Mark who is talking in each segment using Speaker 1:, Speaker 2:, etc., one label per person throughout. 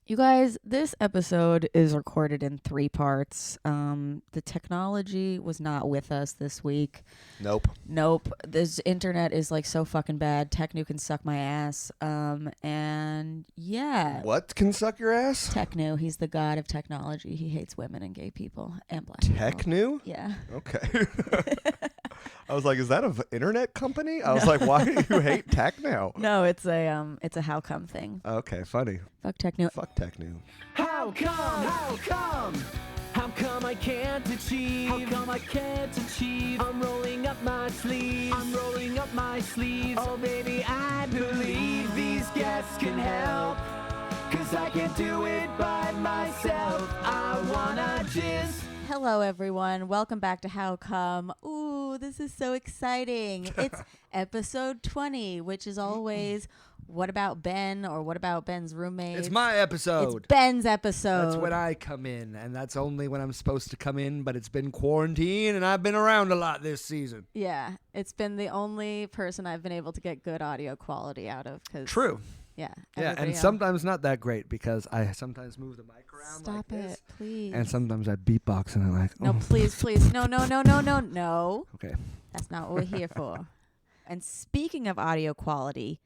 Speaker 1: You guys, this episode is recorded in 3 parts. The technology was not with us this week.
Speaker 2: Nope.
Speaker 1: This internet is like so fucking bad. Techno can suck my ass. And yeah.
Speaker 2: What can suck your ass?
Speaker 1: Techno, he's the god of technology. He hates women and gay people and black people.
Speaker 2: Techno?
Speaker 1: Yeah.
Speaker 2: Okay. I was like, is that an internet company? I was like, why do you hate techno?
Speaker 1: No, it's a how come thing.
Speaker 2: Okay, funny.
Speaker 1: Fuck techno.
Speaker 2: Fuck techno.
Speaker 3: How come? How come? How come I can't achieve? How come I can't achieve? I'm rolling up my sleeves. I'm rolling up my sleeves. Oh baby, I believe these guests can help. 'Cause I can't do it by myself. I wanna jizz.
Speaker 1: Hello, everyone. Welcome back to How Come. Ooh, this is so exciting. It's episode 20, which is always what about Ben or what about Ben's roommate?
Speaker 4: It's my episode.
Speaker 1: It's Ben's episode.
Speaker 4: That's when I come in, and that's only when I'm supposed to come in, but it's been quarantine, and I've been around a lot this season.
Speaker 1: Yeah, it's been the only person I've been able to get good audio quality out of.
Speaker 4: True.
Speaker 1: Yeah.
Speaker 4: Yeah, and sometimes not that great because I sometimes move the mic around
Speaker 1: Stop
Speaker 4: like
Speaker 1: it,
Speaker 4: this.
Speaker 1: please.
Speaker 4: And sometimes I beatbox and I'm like,
Speaker 1: No,
Speaker 4: oh.
Speaker 1: please. No.
Speaker 4: Okay.
Speaker 1: That's not what we're here for. And speaking of audio quality,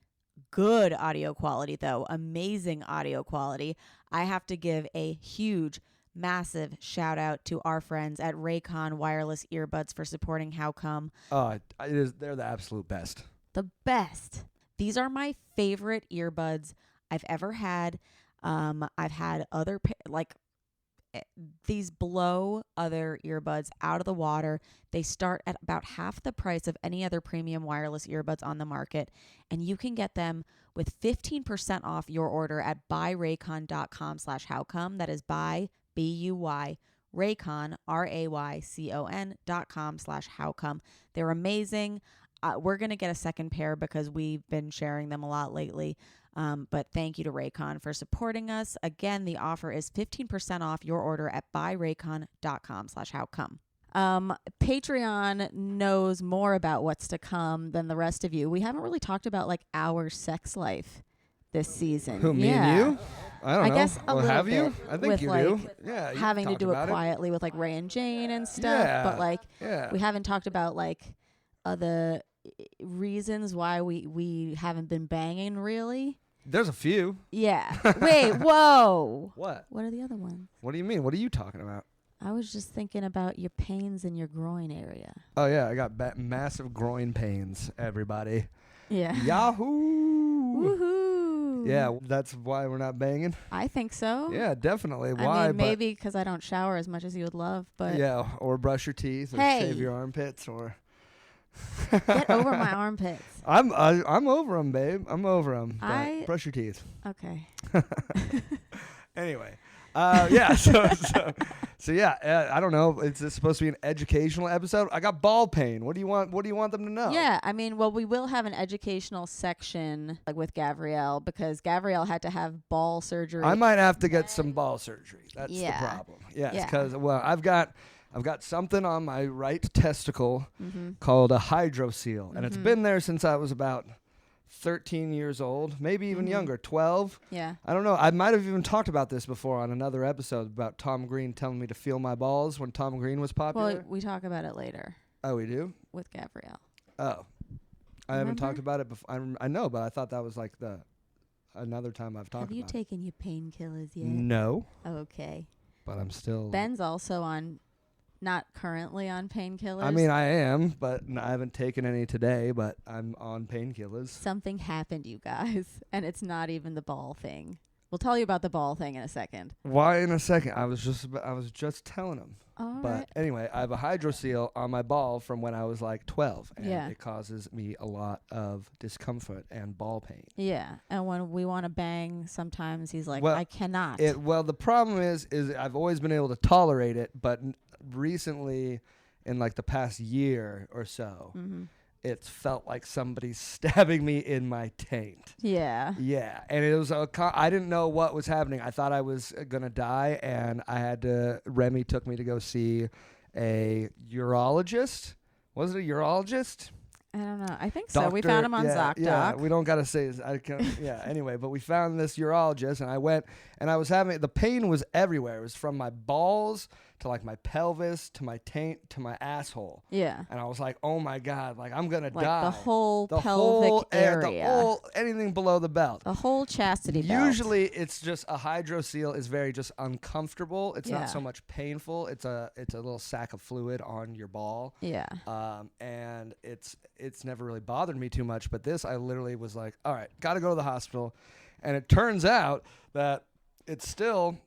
Speaker 1: good audio quality, though, amazing audio quality, I have to give a huge, massive shout out to our friends at Raycon Wireless Earbuds for supporting How Come.
Speaker 4: They're the absolute best.
Speaker 1: The best. These are my favorite earbuds I've ever had. I've had other, these blow other earbuds out of the water. They start at about half the price of any other premium wireless earbuds on the market. And you can get them with 15% off your order at buyraycon.com/howcome. That is buy, B-U-Y, Raycon, RAYCON.com/howcome. They're amazing. We're going to get a second pair because we've been sharing them a lot lately. But thank you to Raycon for supporting us. Again, the offer is 15% off your order at buyraycon.com/howcome. Patreon knows more about what's to come than the rest of you. We haven't really talked about like our sex life this season.
Speaker 4: Who, me and you? I don't know.
Speaker 1: I guess a
Speaker 4: well,
Speaker 1: little
Speaker 4: have
Speaker 1: bit
Speaker 4: you? I think
Speaker 1: with,
Speaker 4: you
Speaker 1: like,
Speaker 4: do. Yeah. you
Speaker 1: having to
Speaker 4: talked
Speaker 1: do it
Speaker 4: about
Speaker 1: quietly with like Ray and Jane and stuff.
Speaker 4: Yeah,
Speaker 1: But like
Speaker 4: yeah.
Speaker 1: we haven't talked about like other reasons why we haven't been banging really.
Speaker 4: There's a few.
Speaker 1: Yeah. Wait, whoa.
Speaker 4: What?
Speaker 1: What are the other ones?
Speaker 4: What do you mean? What are you talking about?
Speaker 1: I was just thinking about your pains in your groin area.
Speaker 4: Oh, yeah. I got massive groin pains, everybody.
Speaker 1: Yeah.
Speaker 4: Yahoo!
Speaker 1: Woohoo.
Speaker 4: Yeah, that's why we're not banging.
Speaker 1: I think so.
Speaker 4: Yeah, definitely.
Speaker 1: I
Speaker 4: Why?
Speaker 1: mean, maybe because I don't shower as much as you would love, but
Speaker 4: Yeah, or brush your teeth, or
Speaker 1: Hey.
Speaker 4: shave your armpits, or
Speaker 1: get over my armpits.
Speaker 4: I'm over them, babe. I'm over them. Brush your teeth.
Speaker 1: Okay.
Speaker 4: Anyway, yeah. So yeah. I don't know. Is this supposed to be an educational episode? I got ball pain. What do you want? What do you want them to know?
Speaker 1: Yeah, I mean, well, we will have an educational section like with Gavriel because Gavriel had to have ball surgery.
Speaker 4: I might have to get some ball surgery. That's
Speaker 1: Yeah.
Speaker 4: the problem. Yes,
Speaker 1: Yeah.
Speaker 4: because I've got something on my right testicle
Speaker 1: Mm-hmm.
Speaker 4: called a hydrocele, and it's been there since I was about 13 years old, maybe even younger, 12.
Speaker 1: Yeah.
Speaker 4: I don't know. I might have even talked about this before on another episode about Tom Green telling me to feel my balls when Tom Green was popular.
Speaker 1: Well, we talk about it later
Speaker 4: Oh, we do?
Speaker 1: with Gavriel.
Speaker 4: Oh. I haven't talked
Speaker 1: Remember?
Speaker 4: about it before. I know, but I thought that was like another time I've talked
Speaker 1: Have you
Speaker 4: about
Speaker 1: taken your painkillers
Speaker 4: it.
Speaker 1: yet?
Speaker 4: No,
Speaker 1: Okay.
Speaker 4: but I'm still...
Speaker 1: Ben's also not currently on painkillers.
Speaker 4: I mean, I am, but I haven't taken any today, but I'm on painkillers.
Speaker 1: Something happened, you guys, and it's not even the ball thing. We'll tell you about the ball thing in a second.
Speaker 4: Why in a second? I was just telling him.
Speaker 1: All
Speaker 4: But
Speaker 1: right.
Speaker 4: anyway, I have a hydrocele on my ball from when I was like 12, and
Speaker 1: Yeah.
Speaker 4: it causes me a lot of discomfort and ball pain.
Speaker 1: Yeah, and when we want to bang, sometimes he's like,
Speaker 4: Well,
Speaker 1: I cannot.
Speaker 4: Well, the problem is I've always been able to tolerate it, but recently, in like the past year or so, it's felt like somebody's stabbing me in my taint.
Speaker 1: Yeah.
Speaker 4: Yeah, and it was I didn't know what was happening. I thought I was gonna die, and Remy took me to go see a urologist. Was it a urologist?
Speaker 1: I don't know. I think so. We found him on ZocDoc.
Speaker 4: Yeah, we don't gotta say. Anyway, but we found this urologist, and I went, and I was having the pain was everywhere. It was from my balls to like my pelvis to my taint to my asshole.
Speaker 1: Yeah.
Speaker 4: And I was like, oh my god, like I'm gonna
Speaker 1: like
Speaker 4: die.
Speaker 1: The whole pelvic area.
Speaker 4: Anything below the belt.
Speaker 1: The whole chastity belt.
Speaker 4: Usually, it's just a hydrocele is very just uncomfortable. It's not so much painful. It's a little sack of fluid on your ball.
Speaker 1: Yeah.
Speaker 4: And it's never really bothered me too much. But this, I literally was like, all right, got to go to the hospital. And it turns out that it's still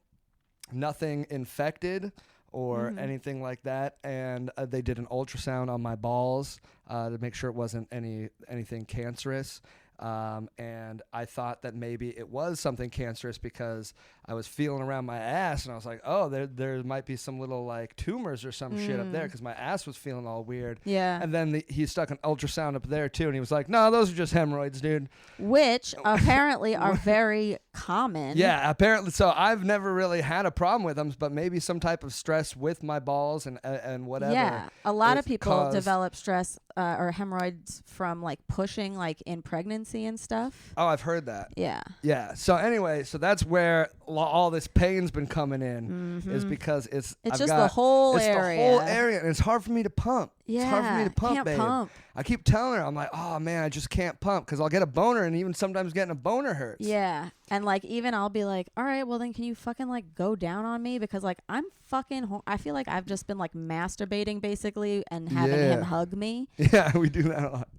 Speaker 4: nothing infected or anything like that. And they did an ultrasound on my balls to make sure it wasn't anything cancerous. And I thought that maybe it was something cancerous because I was feeling around my ass and I was like, oh, there might be some little like tumors or some shit up there because my ass was feeling all weird.
Speaker 1: Yeah.
Speaker 4: And then he stuck an ultrasound up there too, and he was like, no, those are just hemorrhoids, dude.
Speaker 1: Which apparently are very common.
Speaker 4: Yeah, apparently. So I've never really had a problem with them, but maybe some type of stress with my balls and whatever.
Speaker 1: Yeah, a lot of people develop stress or hemorrhoids from like pushing like in pregnancy and stuff.
Speaker 4: Oh, I've heard that.
Speaker 1: Yeah.
Speaker 4: Yeah. So anyway, so that's where all this pain's been coming in is because it's
Speaker 1: the whole area.
Speaker 4: The whole area, and it's hard for me to pump.
Speaker 1: Yeah,
Speaker 4: it's hard for me to pump,
Speaker 1: can't
Speaker 4: babe.
Speaker 1: pump.
Speaker 4: I keep telling her, I'm like, oh man, I just can't pump because I'll get a boner, and even sometimes getting a boner hurts.
Speaker 1: Yeah, and like even I'll be like, all right, well then can you fucking like go down on me because like I'm fucking. I feel like I've just been like masturbating basically and having him hug me.
Speaker 4: Yeah, we do that a lot.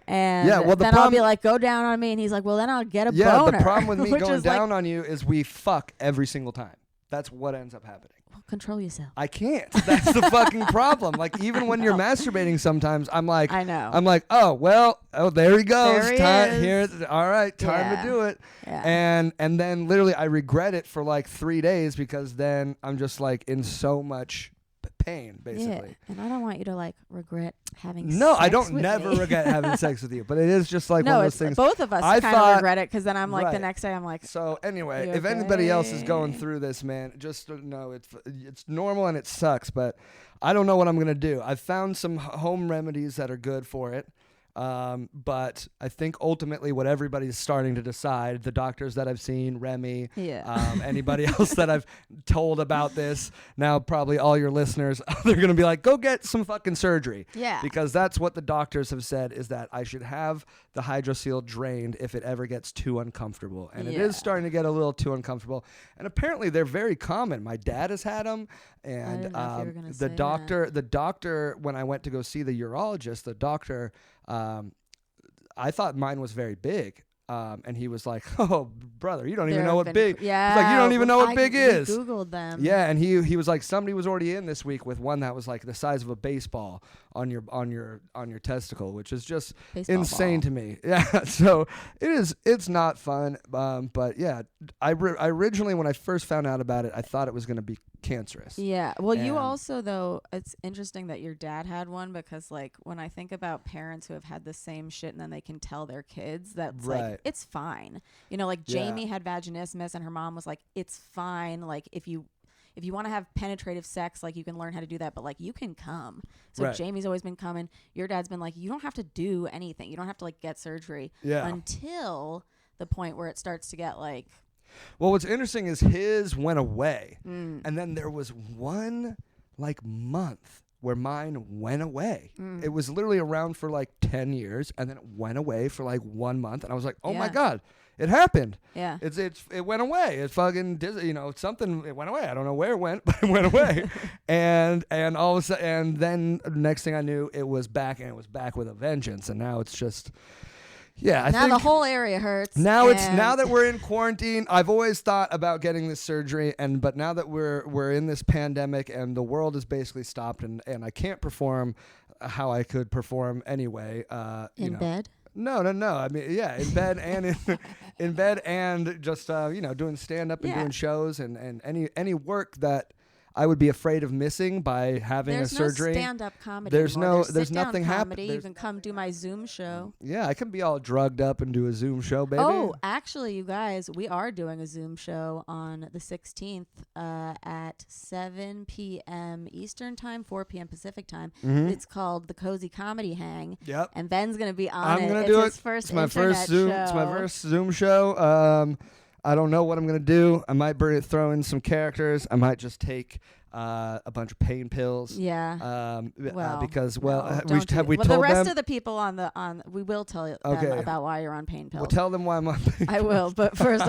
Speaker 1: And then I'll be like, go down on me. And he's like, well, then I'll get a boner.
Speaker 4: Yeah, the problem with me going down on you is we fuck every single time. That's what ends up happening.
Speaker 1: Well, control yourself.
Speaker 4: I can't. That's the fucking problem. Like, even when you're masturbating sometimes, I'm like,
Speaker 1: I know.
Speaker 4: I'm like, oh, well, there he goes.
Speaker 1: There he
Speaker 4: is. All right, time to do it.
Speaker 1: Yeah.
Speaker 4: And then literally I regret it for like 3 days because then I'm just like in so much pain, basically.
Speaker 1: Yeah, and I don't want you to like regret having
Speaker 4: No,
Speaker 1: sex
Speaker 4: I don't
Speaker 1: with
Speaker 4: never
Speaker 1: me.
Speaker 4: regret having sex with you, but it is just like one of those things.
Speaker 1: Both of us kind of regret it because then I'm like the next day I'm like.
Speaker 4: So anyway, if anybody else is going through this, man, just know it's normal and it sucks, but I don't know what I'm gonna do. I've found some home remedies that are good for it. But I think ultimately what everybody's starting to decide, the doctors that I've seen, Remy, anybody else that I've told about this, now probably all your listeners, they're going to be like, go get some fucking surgery.
Speaker 1: Yeah.
Speaker 4: Because that's what the doctors have said is that I should have the hydrocele drained if it ever gets too uncomfortable. And it is starting to get a little too uncomfortable. And apparently they're very common. My dad has had them. And the doctor, when I went to go see the urologist, the doctor, I thought mine was very big. And he was like, oh, brother, you don't even know what big.
Speaker 1: Yeah.
Speaker 4: He's like, you don't even know what big is.
Speaker 1: Googled them.
Speaker 4: Yeah, and he was like, somebody was already in this week with one that was like the size of a baseball on your testicle, which is just insane to me. Yeah, so it's not fun. But yeah, I originally when I first found out about it, I thought it was going to be cancerous.
Speaker 1: Yeah. Well, you also though, it's interesting that your dad had one because like when I think about parents who have had the same shit and then they can tell their kids that's like it's fine. You know, like Jamie had vaginismus and her mom was like, it's fine. Like if you want to have penetrative sex, like you can learn how to do that, but like you can come. So Jamie's always been coming. Your dad's been like, you don't have to do anything. You don't have to like get surgery until the point where it starts to get like.
Speaker 4: Well, what's interesting is his went away. And then there was one like month where mine went away. It was literally around for like 10 years and then it went away for like 1 month. And I was like, oh my God, it happened. Yeah. It went away. It fucking did, something, it went away. I don't know where it went, but it went away. and all of a sudden, and then next thing I knew, it was back and it was back with a vengeance. And now it's just. Yeah, I think
Speaker 1: the whole area hurts.
Speaker 4: Now that we're in quarantine, I've always thought about getting this surgery, but now that we're in this pandemic and the world is basically stopped and I can't perform how I could perform anyway.
Speaker 1: In bed?
Speaker 4: No. I mean, yeah, in bed and in bed and just doing stand up and doing shows and any work that I would be afraid of missing by having
Speaker 1: There's
Speaker 4: a surgery.
Speaker 1: no stand-up comedy.
Speaker 4: There's
Speaker 1: anymore.
Speaker 4: no-
Speaker 1: There's
Speaker 4: there's
Speaker 1: sit-down
Speaker 4: nothing
Speaker 1: comedy.
Speaker 4: happen-
Speaker 1: You can come do my Zoom show.
Speaker 4: Yeah, I can be all drugged up and do a Zoom show, baby.
Speaker 1: Oh, actually, you guys, we are doing a Zoom show on the 16th at 7 p.m. Eastern Time, 4 p.m. Pacific Time.
Speaker 4: Mhm.
Speaker 1: It's called the Cozy Comedy Hang.
Speaker 4: Yep.
Speaker 1: And Ben's going to be on
Speaker 4: I'm
Speaker 1: it.
Speaker 4: gonna
Speaker 1: It's
Speaker 4: do
Speaker 1: his
Speaker 4: it.
Speaker 1: first
Speaker 4: It's my
Speaker 1: internet
Speaker 4: first Zoom.
Speaker 1: show.
Speaker 4: It's my first Zoom show. I don't know what I'm gonna do. I might throw in some characters. I might just take a bunch of pain pills.
Speaker 1: Yeah.
Speaker 4: Because
Speaker 1: no,
Speaker 4: have
Speaker 1: don't do
Speaker 4: we
Speaker 1: it. Well,
Speaker 4: told
Speaker 1: the rest
Speaker 4: them?
Speaker 1: of the people on we will tell them
Speaker 4: Okay.
Speaker 1: about why you're on pain pills.
Speaker 4: We'll tell them why I'm on pain
Speaker 1: I will, but first,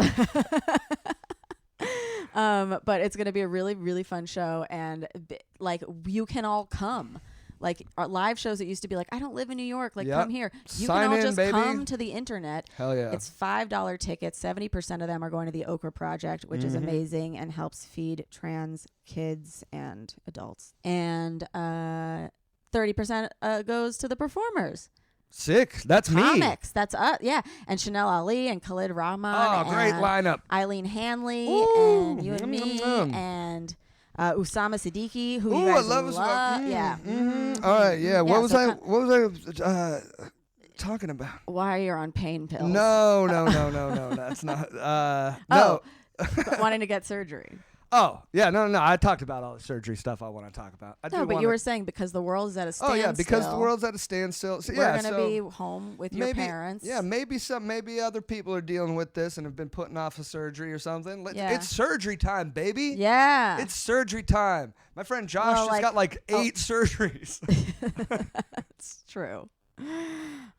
Speaker 1: but it's gonna be a really, really fun show, and like you can all come. Like our live shows, it used to be like, I don't live in New York, like
Speaker 4: Yep.
Speaker 1: come here. You
Speaker 4: Sign
Speaker 1: can all
Speaker 4: in,
Speaker 1: just
Speaker 4: baby.
Speaker 1: come to the internet.
Speaker 4: Hell yeah.
Speaker 1: It's $5 tickets. 70% of them are going to the Okra Project, which is
Speaker 4: Mhm.
Speaker 1: amazing and helps feed trans kids and adults. And 30% goes to the performers.
Speaker 4: Sick. That's me.
Speaker 1: Comics. That's us. Yeah. And Chanel Ali and Khalid Rahman.
Speaker 4: Oh, great
Speaker 1: and
Speaker 4: lineup.
Speaker 1: Eileen Hanley
Speaker 4: Ooh,
Speaker 1: and you and me
Speaker 4: mm.
Speaker 1: and Usama Siddiqui, who
Speaker 4: Ooh,
Speaker 1: you guys
Speaker 4: I love
Speaker 1: love. Yeah.
Speaker 4: Mm-hmm. All right. Yeah.
Speaker 1: Yeah,
Speaker 4: What was
Speaker 1: so
Speaker 4: I? What was I talking about?
Speaker 1: Why you're on pain pills?
Speaker 4: No. That's not. No.
Speaker 1: Wanting to get surgery.
Speaker 4: Oh, yeah, no. I talked about all the surgery stuff I want to talk about.
Speaker 1: No, but you were saying because the world is at a standstill.
Speaker 4: Oh, yeah, because the world's at a standstill. So,
Speaker 1: we're
Speaker 4: yeah,
Speaker 1: going to be home with your parents.
Speaker 4: Yeah, maybe other people are dealing with this and have been putting off a surgery or something.
Speaker 1: Yeah.
Speaker 4: It's surgery time, baby.
Speaker 1: Yeah.
Speaker 4: It's surgery time. My friend Josh
Speaker 1: Well,
Speaker 4: just got like 8 surgeries.
Speaker 1: That's true.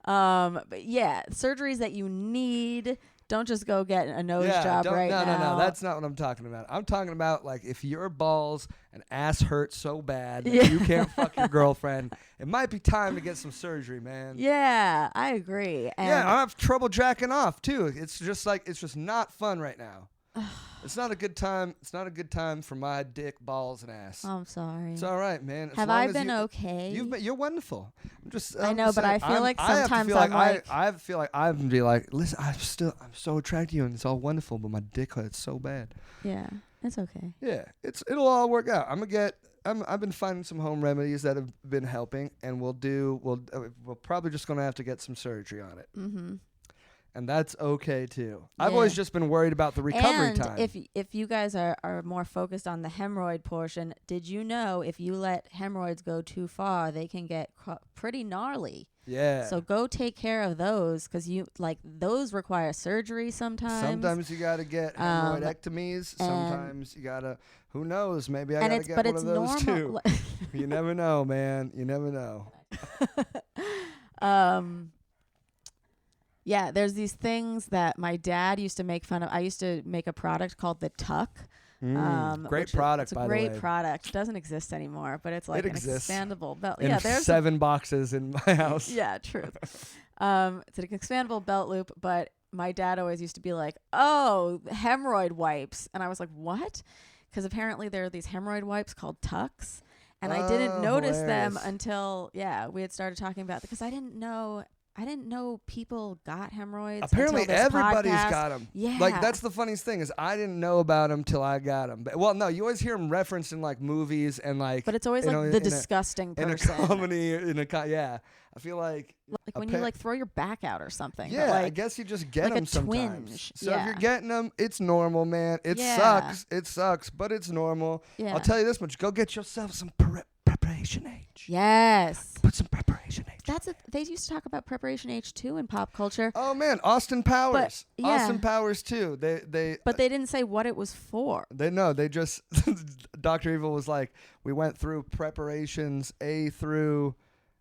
Speaker 1: But yeah, surgeries that you need. Don't just go get a nose job right now.
Speaker 4: No. That's not what I'm talking about. I'm talking about like if your balls and ass hurt so bad that
Speaker 1: Yeah.
Speaker 4: you can't fuck your girlfriend, it might be time to get some surgery, man.
Speaker 1: Yeah, I agree. And
Speaker 4: Yeah, I have trouble jacking off too. It's just not fun right now. It's not a good time. It's not a good time for my dick, balls, and ass.
Speaker 1: I'm sorry.
Speaker 4: It's all right, man. As
Speaker 1: Have
Speaker 4: long
Speaker 1: I
Speaker 4: as
Speaker 1: been
Speaker 4: you-
Speaker 1: okay?
Speaker 4: You're wonderful.
Speaker 1: I know, but I feel like
Speaker 4: I have to
Speaker 1: sometimes
Speaker 4: feel
Speaker 1: I'm like-
Speaker 4: I feel like I would be like, listen, I'm so attracted to you, and it's all wonderful, but my dick hurts so bad.
Speaker 1: Yeah, it's okay.
Speaker 4: Yeah, it'll all work out. I've been finding some home remedies that have been helping, and we're probably just gonna have to get some surgery on it.
Speaker 1: Mm-hmm.
Speaker 4: And that's okay too. I've
Speaker 1: Yeah.
Speaker 4: always just been worried about the recovery
Speaker 1: And
Speaker 4: time.
Speaker 1: if you guys are more focused on the hemorrhoid portion, did you know if you let hemorrhoids go too far, they can get pretty gnarly.
Speaker 4: Yeah.
Speaker 1: So go take care of those because those require surgery sometimes.
Speaker 4: Sometimes you gotta get hemorrhoidectomies. Sometimes you gotta. Who knows? Maybe I gotta get one of those too. You never know, man. You never know.
Speaker 1: Yeah, there's these things that my dad used to make fun of. I used to make a product called the Tuck.
Speaker 4: Great
Speaker 1: It's
Speaker 4: product,
Speaker 1: a
Speaker 4: by the
Speaker 1: great
Speaker 4: way.
Speaker 1: product. It doesn't exist anymore, but it's like
Speaker 4: It
Speaker 1: an
Speaker 4: exists.
Speaker 1: expandable belt.
Speaker 4: In
Speaker 1: Yeah, there's
Speaker 4: 7 boxes in my house.
Speaker 1: yeah, true. It's an expandable belt loop, but my dad always used to be like, "Oh, hemorrhoid wipes," and I was like, "What?" Because apparently there are these hemorrhoid wipes called Tucks, and I didn't notice them
Speaker 4: hilarious.
Speaker 1: until we had started talking about it because I didn't know people got hemorrhoids.
Speaker 4: Apparently
Speaker 1: until this
Speaker 4: everybody's
Speaker 1: podcast.
Speaker 4: got them.
Speaker 1: Yeah.
Speaker 4: Like that's the funniest thing is I didn't know about them till I got them. Well, no, you always hear them referenced in like movies and like.
Speaker 1: But it's always
Speaker 4: you
Speaker 1: like
Speaker 4: know,
Speaker 1: the
Speaker 4: in
Speaker 1: disgusting
Speaker 4: in a
Speaker 1: person.
Speaker 4: comedy yeah. I feel like.
Speaker 1: Like when you like throw your back out or something.
Speaker 4: Yeah,
Speaker 1: but
Speaker 4: I
Speaker 1: like,
Speaker 4: guess you just get
Speaker 1: like a
Speaker 4: them sometimes.
Speaker 1: twinge.
Speaker 4: So if
Speaker 1: Yeah.
Speaker 4: you're getting them, it's normal, man. It
Speaker 1: Yeah.
Speaker 4: sucks. It sucks, but it's normal.
Speaker 1: Yeah.
Speaker 4: I'll tell you this much: go get yourself some preparation H.
Speaker 1: Yes.
Speaker 4: Put some preparation H.
Speaker 1: They used to talk about preparation H2 in pop culture.
Speaker 4: Oh man, Austin Powers.
Speaker 1: yeah.
Speaker 4: Austin Powers too.
Speaker 1: But they didn't say what it was for.
Speaker 4: They just Dr. Evil was like, we went through preparations A through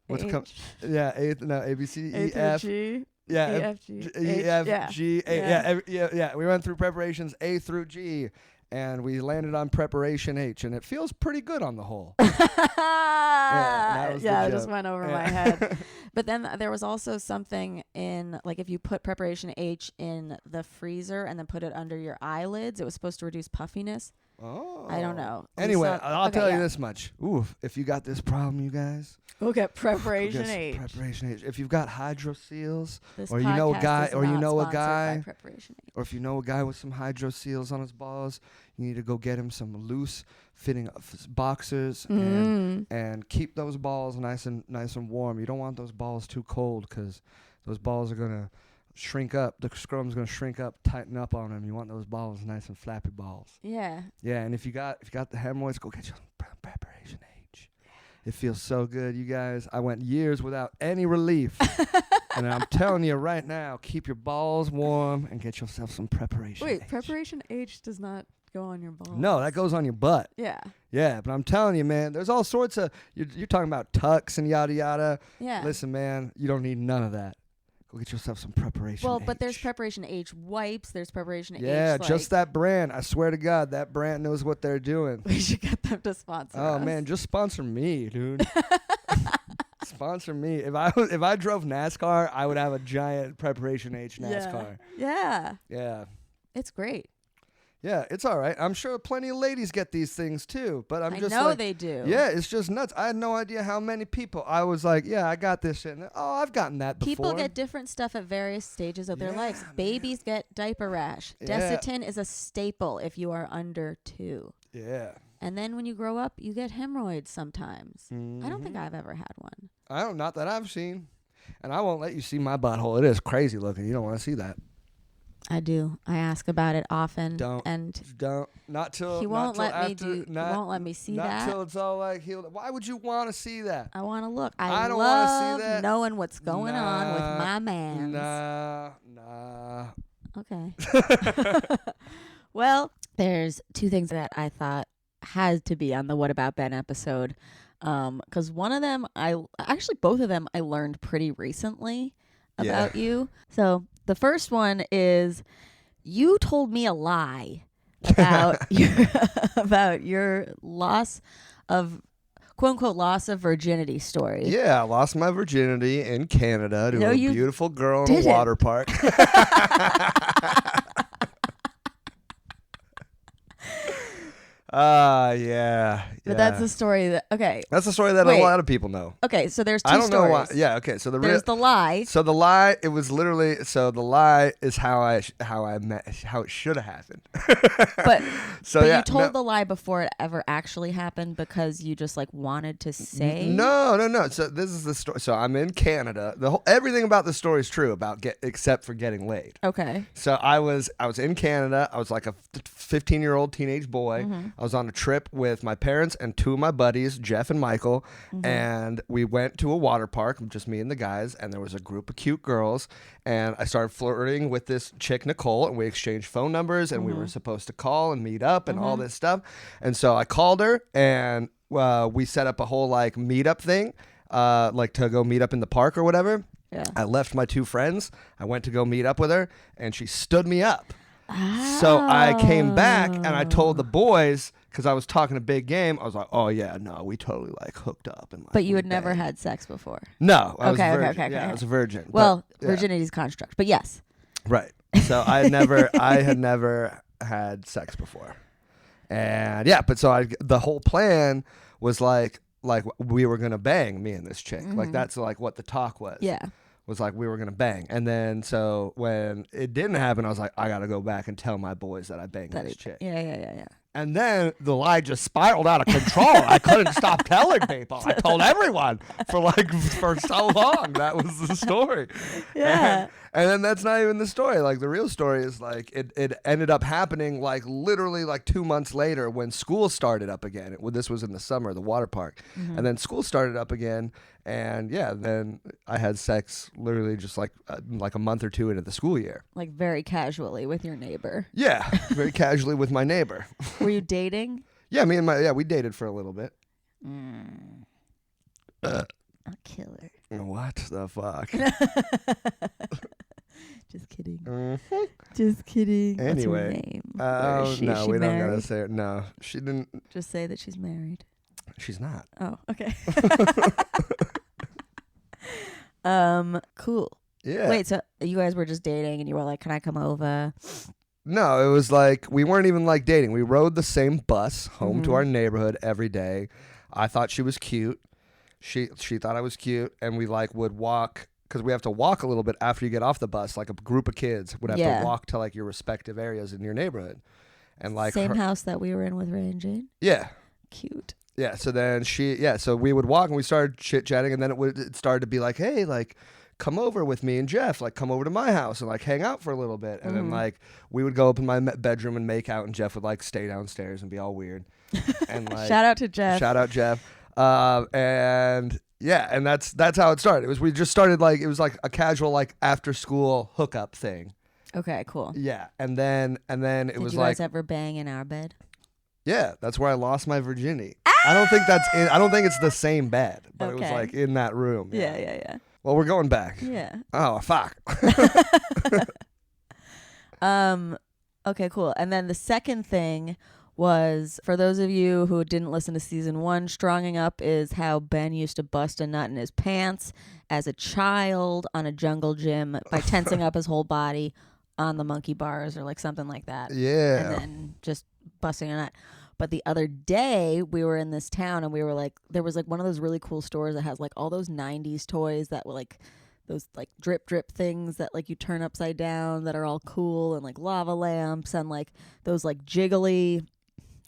Speaker 4: what's come A B C E F
Speaker 1: G.
Speaker 4: yeah
Speaker 1: E, F, G,
Speaker 4: E
Speaker 1: H,
Speaker 4: F
Speaker 1: yeah.
Speaker 4: G A
Speaker 1: Yeah.
Speaker 4: yeah we went through preparations A through G and we landed on preparation H and it feels pretty good on the whole. that was the
Speaker 1: it just
Speaker 4: joke.
Speaker 1: went over
Speaker 4: Yeah.
Speaker 1: my head. But then there was also something in, like, if you put preparation H in the freezer and then put it under your eyelids, it was supposed to reduce puffiness.
Speaker 4: Oh.
Speaker 1: I don't know. We
Speaker 4: Anyway,
Speaker 1: saw-
Speaker 4: I'll
Speaker 1: okay,
Speaker 4: tell you
Speaker 1: yeah.
Speaker 4: this much. Ooh, if you got this problem, you guys,
Speaker 1: Go get
Speaker 4: go
Speaker 1: preparation
Speaker 4: get some
Speaker 1: H.
Speaker 4: preparation H. If you've got hydroseals,
Speaker 1: This
Speaker 4: or you know a
Speaker 1: podcast
Speaker 4: guy,
Speaker 1: is
Speaker 4: or you
Speaker 1: not
Speaker 4: know a
Speaker 1: sponsored by
Speaker 4: guy,
Speaker 1: Preparation H.
Speaker 4: or if you know a guy with some hydroseals on his balls, you need to go get him some loose fitting boxers and keep those balls nice and warm. You don't want those balls too cold because those balls are gonna shrink up. The scrum's gonna shrink up, tighten up on them. You want those balls nice and flappy balls.
Speaker 1: Yeah.
Speaker 4: Yeah, and if you got the hemorrhoids, go get your preparation H. It feels so good, you guys. I went years without any relief. And I'm telling you right now, keep your balls warm and get yourself some preparation
Speaker 1: Wait,
Speaker 4: H.
Speaker 1: preparation H does not go on your balls.
Speaker 4: No, that goes on your butt.
Speaker 1: Yeah.
Speaker 4: Yeah, but I'm telling you, man, there's all sorts of, you're talking about tucks and yada yada.
Speaker 1: Yeah.
Speaker 4: Listen, man, you don't need none of that. Go get yourself some preparation
Speaker 1: Well,
Speaker 4: H.
Speaker 1: but there's preparation H wipes. There's preparation H.
Speaker 4: Yeah,
Speaker 1: Like,
Speaker 4: just that brand. I swear to God, that brand knows what they're doing.
Speaker 1: We should get them to sponsor
Speaker 4: Oh
Speaker 1: us.
Speaker 4: man, just sponsor me, dude. Sponsor me. If I drove NASCAR, I would have a giant preparation H NASCAR.
Speaker 1: Yeah.
Speaker 4: Yeah.
Speaker 1: It's great.
Speaker 4: Yeah, it's all right. I'm sure plenty of ladies get these things too, but I'm
Speaker 1: I
Speaker 4: just
Speaker 1: know
Speaker 4: like,
Speaker 1: they do.
Speaker 4: yeah, it's just nuts. I had no idea how many people. I was like, yeah, I got this shit. And, oh, I've gotten that before.
Speaker 1: People get different stuff at various stages of their
Speaker 4: Yeah,
Speaker 1: lives.
Speaker 4: man.
Speaker 1: Babies get diaper rash.
Speaker 4: Yeah.
Speaker 1: Desitin is a staple if you are under 2.
Speaker 4: Yeah.
Speaker 1: And then when you grow up, you get hemorrhoids sometimes. I don't think
Speaker 4: Mhm.
Speaker 1: I've ever had one.
Speaker 4: I don't, not that I've seen. And I won't let you see my butthole. It is crazy looking. You don't want to see that.
Speaker 1: I do. I ask about it often.
Speaker 4: Don't.
Speaker 1: And
Speaker 4: Don't. Not till.
Speaker 1: he
Speaker 4: not
Speaker 1: won't
Speaker 4: till
Speaker 1: let me
Speaker 4: after,
Speaker 1: do.
Speaker 4: Not,
Speaker 1: he won't let me see
Speaker 4: not
Speaker 1: that.
Speaker 4: till it's all like healed. Why would you want to see that?
Speaker 1: I want to look.
Speaker 4: I
Speaker 1: I
Speaker 4: don't wanna see
Speaker 1: love
Speaker 4: that.
Speaker 1: knowing what's going on with
Speaker 4: Nah,
Speaker 1: my mans.
Speaker 4: Nah.
Speaker 1: Okay. Well, there's 2 things that I thought had to be on the What About Ben episode. Because one of them, both of them I learned pretty recently about you. So the first one is you told me a lie about about your loss of quote unquote loss of virginity story.
Speaker 2: Yeah, I lost my virginity in Canada to
Speaker 1: No,
Speaker 2: a
Speaker 1: you
Speaker 2: beautiful girl in a
Speaker 1: didn't.
Speaker 2: water park. Yeah.
Speaker 1: But that's the story that
Speaker 2: That's a story that
Speaker 1: Wait.
Speaker 2: a lot of people know.
Speaker 1: okay. So there's 2
Speaker 2: I don't
Speaker 1: stories.
Speaker 2: know why. Yeah. Okay. So
Speaker 1: There's the lie.
Speaker 2: So the lie, it was literally. So the lie is how it should have happened.
Speaker 1: But
Speaker 2: so
Speaker 1: but
Speaker 2: yeah,
Speaker 1: you told
Speaker 2: no,
Speaker 1: the lie before it ever actually happened because you just like wanted to say.
Speaker 2: No. So this is the story. So I'm in Canada. Everything about the story is true except for getting laid.
Speaker 1: Okay.
Speaker 2: So I was in Canada. I was like a 15-year-old teenage boy.
Speaker 1: Mm-hmm.
Speaker 2: I was on a trip with my parents and 2 of my buddies, Jeff and Michael,
Speaker 1: Mm-hmm.
Speaker 2: and we went to a water park, just me and the guys, and there was a group of cute girls, and I started flirting with this chick, Nicole, and we exchanged phone numbers, and we were supposed to call and meet up and all this stuff. And so I called her, and we set up a whole like meetup thing, like to go meet up in the park or whatever.
Speaker 1: Yeah.
Speaker 2: I left my 2 friends. I went to go meet up with her, and she stood me up. So I came back and I told the boys, because I was talking a big game, I was like, oh yeah, no, we totally like hooked up. And like,
Speaker 1: But you
Speaker 2: we
Speaker 1: had never
Speaker 2: banged.
Speaker 1: had sex before.
Speaker 2: No, I was a
Speaker 1: Okay, okay,
Speaker 2: virgin.
Speaker 1: okay,
Speaker 2: Yeah,
Speaker 1: okay.
Speaker 2: I was a virgin.
Speaker 1: Well,
Speaker 2: but, yeah.
Speaker 1: virginity's construct. But yes.
Speaker 2: Right. So I had never had sex before. And yeah, but so the whole plan was like we were going to bang, me and this chick. Like that's like what the talk was.
Speaker 1: Yeah.
Speaker 2: Was like we were gonna bang, and then so when it didn't happen, I was like, I gotta go back and tell my boys that I banged this chick.
Speaker 1: Yeah.
Speaker 2: And then the lie just spiraled out of control. I couldn't stop telling people. I told everyone for so long. That was the story.
Speaker 1: Yeah.
Speaker 2: And then that's not even the story. Like the real story is like it ended up happening like literally like 2 months later when school started up again. This was in the summer, the water park, and then school started up again. And yeah, then I had sex literally just like a month or 2 into the school year.
Speaker 1: Like very casually with your neighbor.
Speaker 2: Yeah, very casually with my neighbor.
Speaker 1: Were you dating?
Speaker 2: Yeah, we dated for a little bit.
Speaker 1: A killer.
Speaker 2: What the fuck?
Speaker 1: Just kidding.
Speaker 2: Mhm.
Speaker 1: Just kidding. What's her
Speaker 2: Anyway,
Speaker 1: name? Where is she?
Speaker 2: no,
Speaker 1: Is she
Speaker 2: we don't gotta
Speaker 1: married?
Speaker 2: say it. No, she didn't.
Speaker 1: Just say that she's married.
Speaker 2: She's not.
Speaker 1: Oh, okay. Cool.
Speaker 2: Yeah.
Speaker 1: Wait, so you guys were just dating and you were like, can I come over?
Speaker 2: No, it was like we weren't even like dating. We rode the same bus home to
Speaker 1: Mhm.
Speaker 2: our neighborhood every day. I thought she was cute. She thought I was cute, and we like would walk because we have to walk a little bit after you get off the bus. Like a group of kids would have
Speaker 1: Yeah.
Speaker 2: to walk to like your respective areas in your neighborhood, and like
Speaker 1: Same
Speaker 2: her-
Speaker 1: house that we were in with Ray and Jane.
Speaker 2: yeah.
Speaker 1: Cute.
Speaker 2: Yeah, so then so we would walk and we started chit chatting, and then it started to be like, hey, like, come over with me and Jeff, like, come over to my house and like hang out for a little bit, and then like we would go up in my bedroom and make out, and Jeff would like stay downstairs and be all weird, and like
Speaker 1: Shout out to Jeff.
Speaker 2: shout out Jeff, and yeah, and that's how it started. It was we just started like it was like a casual like after school hookup thing.
Speaker 1: Okay, cool.
Speaker 2: Yeah, and then it
Speaker 1: Did
Speaker 2: was
Speaker 1: you
Speaker 2: like
Speaker 1: guys ever bang in our bed?
Speaker 2: yeah, that's where I lost my virginity. I don't think I don't think it's the same bed, but it was
Speaker 1: Okay.
Speaker 2: like in that room.
Speaker 1: Yeah.
Speaker 2: Well, we're going back.
Speaker 1: Yeah.
Speaker 2: Oh, fuck.
Speaker 1: Okay, cool. And then the second thing was, for those of you who didn't listen to season 1, Stronging Up is how Ben used to bust a nut in his pants as a child on a jungle gym by tensing up his whole body on the monkey bars or like something like that.
Speaker 2: Yeah.
Speaker 1: And then just busting a nut. But the other day we were in this town and we were like, there was like one of those really cool stores that has like all those 90s toys that were like those like drip things that like you turn upside down that are all cool, and like lava lamps and like those like jiggly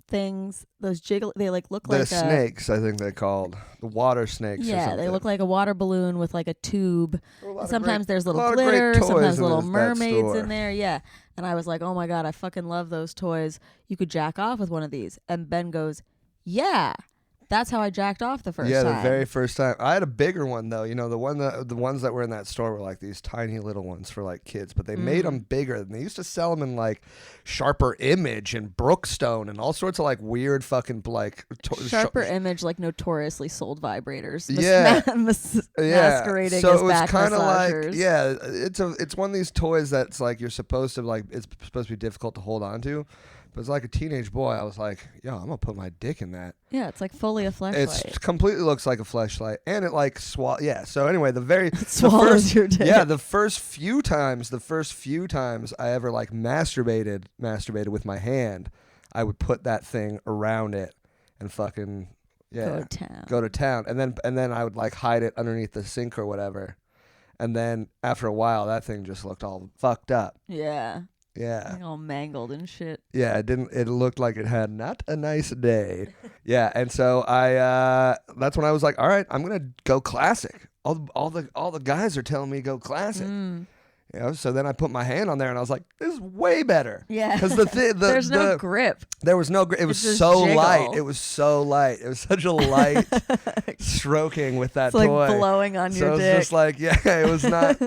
Speaker 1: things. Those they like look
Speaker 2: The
Speaker 1: like
Speaker 2: snakes, I think they're called. The water snakes or
Speaker 1: yeah,
Speaker 2: something.
Speaker 1: they look like a water balloon with like a tube.
Speaker 2: There were a lot of
Speaker 1: Sometimes
Speaker 2: great-
Speaker 1: there's
Speaker 2: a
Speaker 1: little
Speaker 2: lot of great
Speaker 1: glitter,
Speaker 2: toys
Speaker 1: sometimes
Speaker 2: in
Speaker 1: little
Speaker 2: that
Speaker 1: mermaids
Speaker 2: store.
Speaker 1: in there. Yeah. And I was like, oh my God, I fucking love those toys. You could jack off with one of these. And Ben goes, yeah, that's how I jacked off the first time.
Speaker 2: Yeah, the very first time. I had a bigger one though. You know, the ones that were in that store were like these tiny little ones for like kids, but they made them bigger. And they used to sell them in like Sharper Image and Brookstone and all sorts of like weird fucking like
Speaker 1: Sharper Image, like notoriously sold vibrators.
Speaker 2: Yeah.
Speaker 1: Masquerading
Speaker 2: so
Speaker 1: as
Speaker 2: it was
Speaker 1: back
Speaker 2: kind of like
Speaker 1: massagers.
Speaker 2: it's one of these toys that's like you're supposed to like it's supposed to be difficult to hold on to, but as like a teenage boy I was like, yo, I'm gonna put my dick in that.
Speaker 1: Yeah, it's like fully a fleshlight.
Speaker 2: It completely looks like a fleshlight, and it like so anyway
Speaker 1: Swallows your dick.
Speaker 2: yeah the first few times I ever like masturbated with my hand, I would put that thing around it and fucking go to town, and then I would like hide it underneath the sink or whatever, and then after a while that thing just looked all fucked up.
Speaker 1: Yeah.
Speaker 2: Yeah.
Speaker 1: Like all mangled and shit.
Speaker 2: Yeah, it looked like it had not a nice day. Yeah, and so that's when I was like, all right, I'm gonna go classic. All the guys are telling me to go classic. You know, so then I put my hand on there and I was like, this is way better.
Speaker 1: Yeah.
Speaker 2: Because
Speaker 1: there's no grip.
Speaker 2: There was no grip. It was
Speaker 1: just
Speaker 2: so
Speaker 1: jiggle.
Speaker 2: light. It was so light. It was such a light stroking with that
Speaker 1: It's like
Speaker 2: toy.
Speaker 1: blowing on
Speaker 2: so
Speaker 1: your
Speaker 2: it was
Speaker 1: dick.
Speaker 2: just like, yeah, it was not.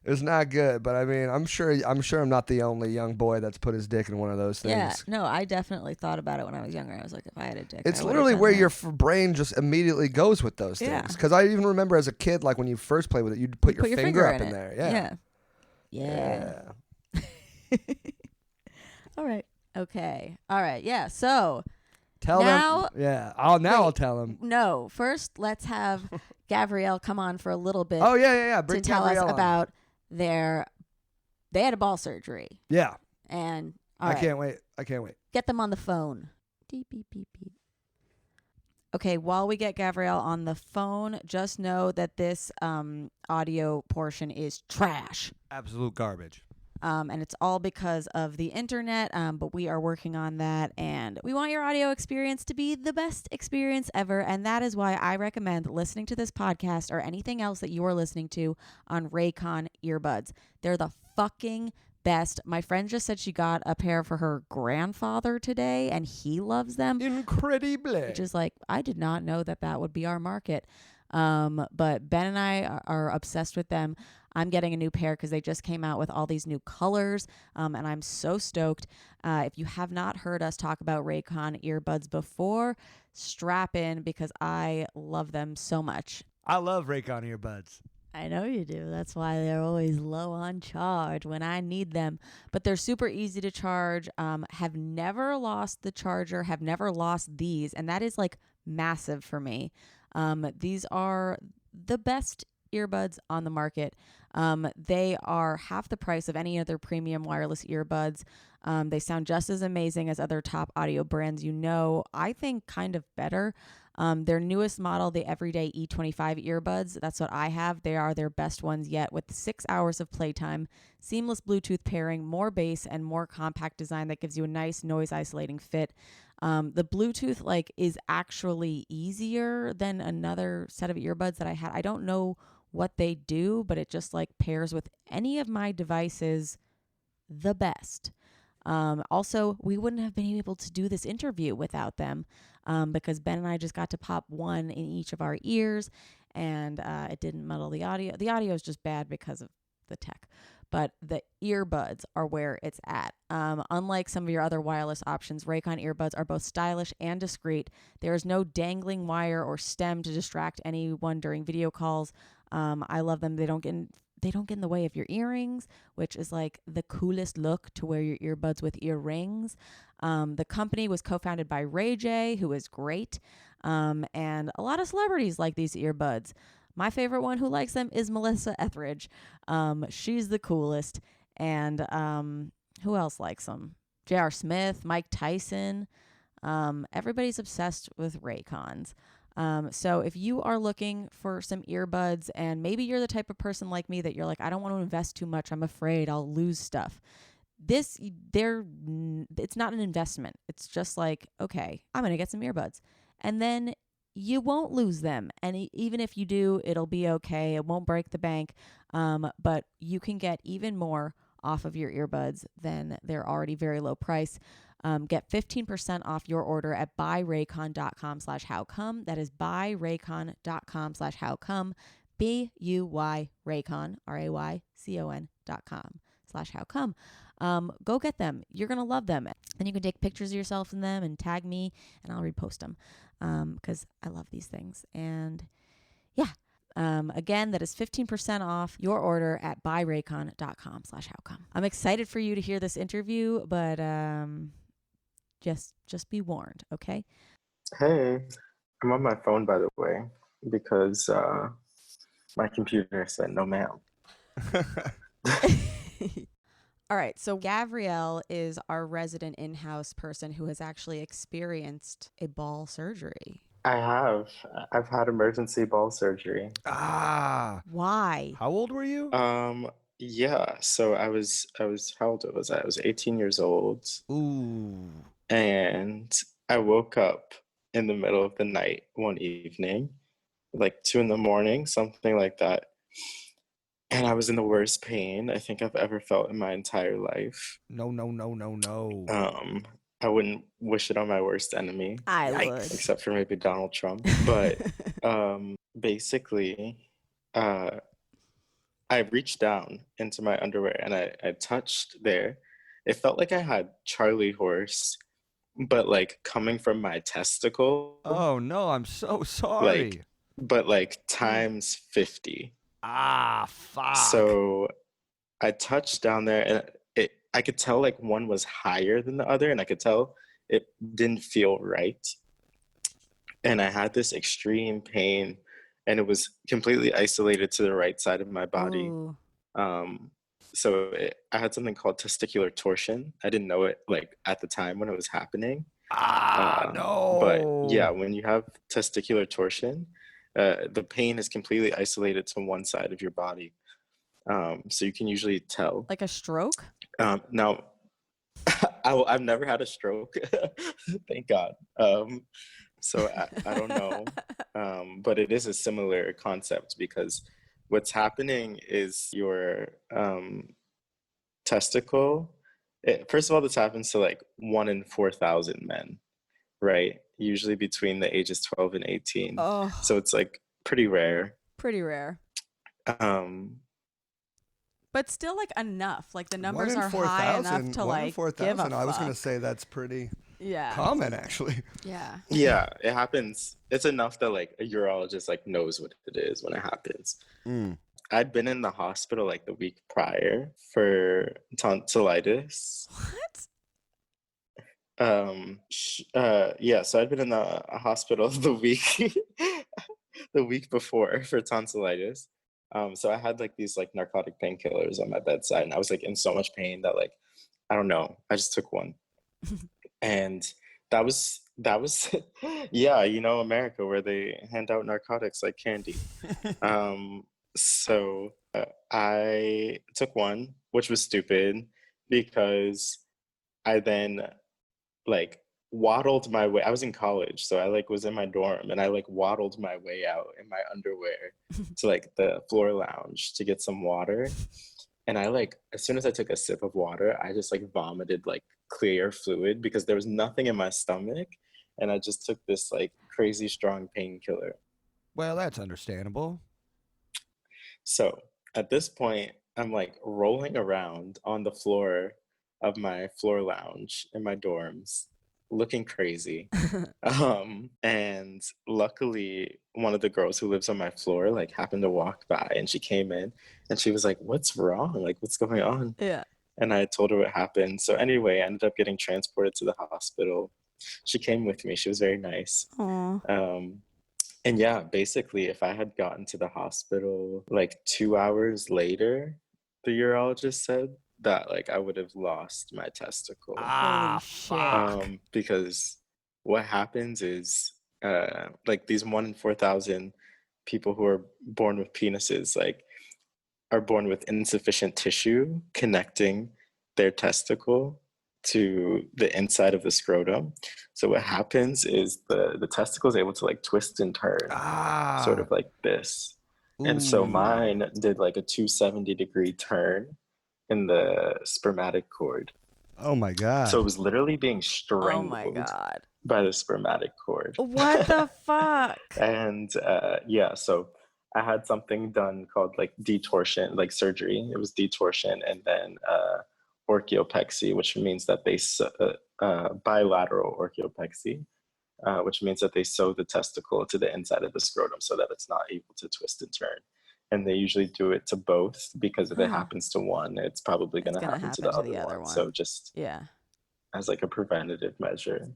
Speaker 2: It was not good, but I mean, I'm sure I'm not the only young boy that's put his dick in one of those things.
Speaker 1: Yeah, no, I definitely thought about it when I was younger. I was like, if I had a dick,
Speaker 2: It's
Speaker 1: I would've
Speaker 2: literally
Speaker 1: done
Speaker 2: where
Speaker 1: that.
Speaker 2: your brain just immediately goes with those
Speaker 1: Yeah.
Speaker 2: things. Because I even remember as a kid, like when you first played with it, you'd put your finger up in there. Yeah.
Speaker 1: Yeah. All right. Okay. All right. Yeah. So
Speaker 2: Tell
Speaker 1: Now-
Speaker 2: them. Yeah. I'll
Speaker 1: Wait.
Speaker 2: tell them.
Speaker 1: no, first let's have Gavriel come on for a little bit
Speaker 2: Oh yeah.
Speaker 1: to
Speaker 2: Bring
Speaker 1: tell
Speaker 2: Gavriel
Speaker 1: us
Speaker 2: on.
Speaker 1: about they had a ball surgery,
Speaker 2: Yeah.
Speaker 1: and all
Speaker 2: I
Speaker 1: right,
Speaker 2: can't wait.
Speaker 1: get them on the phone. Beep, beep, beep, beep. Okay, while we get Gavriel on the phone, just know that this audio portion is trash.
Speaker 2: Absolute garbage.
Speaker 1: And it's all because of the internet, but we are working on that, and we want your audio experience to be the best experience ever, and that is why I recommend listening to this podcast or anything else that you are listening to on Raycon earbuds. They're the fucking best. My friend just said she got a pair for her grandfather today, and he loves them,
Speaker 2: Incredible.
Speaker 1: which is like, I did not know that would be our market. But Ben and I are obsessed with them. I'm getting a new pair because they just came out with all these new colors, and I'm so stoked. If you have not heard us talk about Raycon earbuds before, strap in because I love them so much.
Speaker 2: I love Raycon earbuds.
Speaker 1: I know you do. That's why they're always low on charge when I need them. But they're super easy to charge. Have never lost the charger, have never lost these. And that is like massive for me. These are the best earbuds on the market. They are half the price of any other premium wireless earbuds. They sound just as amazing as other top audio brands, I think kind of better. Their newest model, the Everyday E25 earbuds, that's what I have. They are their best ones yet, with 6 hours of playtime, seamless Bluetooth pairing, more bass, and more compact design that gives you a nice noise isolating fit. The Bluetooth is actually easier than another set of earbuds that I had. I don't know what they do, but it just pairs with any of my devices the best. Also, we wouldn't have been able to do this interview without them, because Ben and I just got to pop one in each of our ears, and it didn't muddle the audio. The audio is just bad because of the tech, but the earbuds are where it's at. Unlike some of your other wireless options, Raycon earbuds are both stylish and discreet. There is no dangling wire or stem to distract anyone during video calls. I love them. They don't get in the way of your earrings, which is the coolest look, to wear your earbuds with earrings. The company was co-founded by Ray J, who is great. And a lot of celebrities like these earbuds. My favorite one who likes them is Melissa Etheridge. She's the coolest. And who else likes them? J.R. Smith, Mike Tyson. Everybody's obsessed with Raycons. So if you are looking for some earbuds, and maybe you're the type of person like me that you're I don't want to invest too much, I'm afraid I'll lose stuff. It's not an investment. It's just okay, I'm going to get some earbuds. And then you won't lose them. And even if you do, it'll be okay. It won't break the bank. But you can get even more off of your earbuds than their already very low price. Get 15% off your order at buyraycon.com/howcome. That is buyraycon.com/howcome. BUY Raycon, RAYCON.com/howcome. Go get them. You're going to love them. And you can take pictures of yourself in them and tag me, and I'll repost them because I love these things. And yeah. Again, that is 15% off your order at buyraycon.com/howcome. I'm excited for you to hear this interview, but just be warned, okay?
Speaker 5: Hey, I'm on my phone, by the way, because my computer said no, ma'am.
Speaker 1: All right, so Gavriel is our resident in-house person who has actually experienced a ball surgery.
Speaker 5: I have. I've had emergency ball surgery.
Speaker 1: Why?
Speaker 2: How old were you?
Speaker 5: Yeah. So I was. How old was I? I was 18 years old.
Speaker 2: Ooh.
Speaker 5: And I woke up in the middle of the night one evening, 2 a.m, something like that. And I was in the worst pain I think I've ever felt in my entire life.
Speaker 2: No.
Speaker 5: I wouldn't wish it on my worst enemy.
Speaker 1: I would.
Speaker 5: Except for maybe Donald Trump. But basically, I reached down into my underwear and I touched there. It felt like I had Charlie horse, but coming from my testicle.
Speaker 2: Oh no, I'm so sorry.
Speaker 5: But times 50.
Speaker 2: Fuck.
Speaker 5: So I touched down there and I could tell one was higher than the other, and I could tell it didn't feel right. And I had this extreme pain, and it was completely isolated to the right side of my body.
Speaker 1: Ooh.
Speaker 5: So I had something called testicular torsion. I didn't know it at the time when it was happening.
Speaker 2: No.
Speaker 5: But yeah, when you have testicular torsion, the pain is completely isolated to one side of your body. So you can usually tell.
Speaker 1: Like a stroke?
Speaker 5: Now, I've never had a stroke, thank God. So I don't know, but it is a similar concept because what's happening is your testicle. First of all, this happens to 1 in 4,000 men, right? Usually between the ages 12 and 18.
Speaker 1: Oh.
Speaker 5: So it's pretty rare.
Speaker 1: Pretty rare. But still enough. The numbers are high enough to
Speaker 2: 1 in 4,000,
Speaker 1: give a
Speaker 2: I was
Speaker 1: fuck.
Speaker 2: going to say that's pretty
Speaker 1: Yeah.
Speaker 2: common actually.
Speaker 1: Yeah.
Speaker 5: Yeah, it happens. It's enough that a urologist knows what it is when it happens. I'd been in the hospital the week prior for tonsillitis.
Speaker 1: What?
Speaker 5: Yeah, so I'd been in the hospital the week before for tonsillitis. So I had these narcotic painkillers on my bedside, and I was in so much pain that I don't know. I just took one. And that was yeah, you know, America, where they hand out narcotics like candy. So I took one, which was stupid because I then like waddled my way. I was in college, so I like was in my dorm and I like waddled my way out in my underwear to like the floor lounge to get some water. And I like, as soon as I took a sip of water, I just like vomited like clear fluid because there was nothing in my stomach. And I just took this like crazy strong painkiller.
Speaker 4: Well, that's understandable.
Speaker 5: So at this point, I'm like rolling around on the floor of my floor lounge in my dorms, looking crazy. And luckily, one of the girls who lives on my floor like happened to walk by, and she came in and she was like, "What's wrong? Like, what's going on?"
Speaker 1: Yeah.
Speaker 5: And I told her what happened. So anyway, I ended up getting transported to the hospital. She came with me. She was very nice.
Speaker 1: Aw.
Speaker 5: And yeah, basically, if I had gotten to the hospital like 2 hours later, the urologist said that like I would have lost my testicle.
Speaker 1: Holy shit.
Speaker 5: Because what happens is like these 1 in 4,000 people who are born with penises like are born with insufficient tissue connecting their testicle to the inside of the scrotum. So what happens is the testicle is able to like twist and turn sort of like this. And so mine did like a 270-degree turn in the spermatic cord.
Speaker 4: Oh my God.
Speaker 5: So it was literally being
Speaker 1: Oh
Speaker 5: strangled
Speaker 1: my God.
Speaker 5: by the spermatic cord.
Speaker 1: What the fuck?
Speaker 5: And yeah, so I had something done called like detorsion, like surgery. It was detorsion, and then orchiopexy, which means that they bilateral orchiopexy, which means that they sew the testicle to the inside of the scrotum so that it's not able to twist and turn. And they usually do it to both because if it happens to one, it's probably going to happen to the other one. So just as like a preventative measure.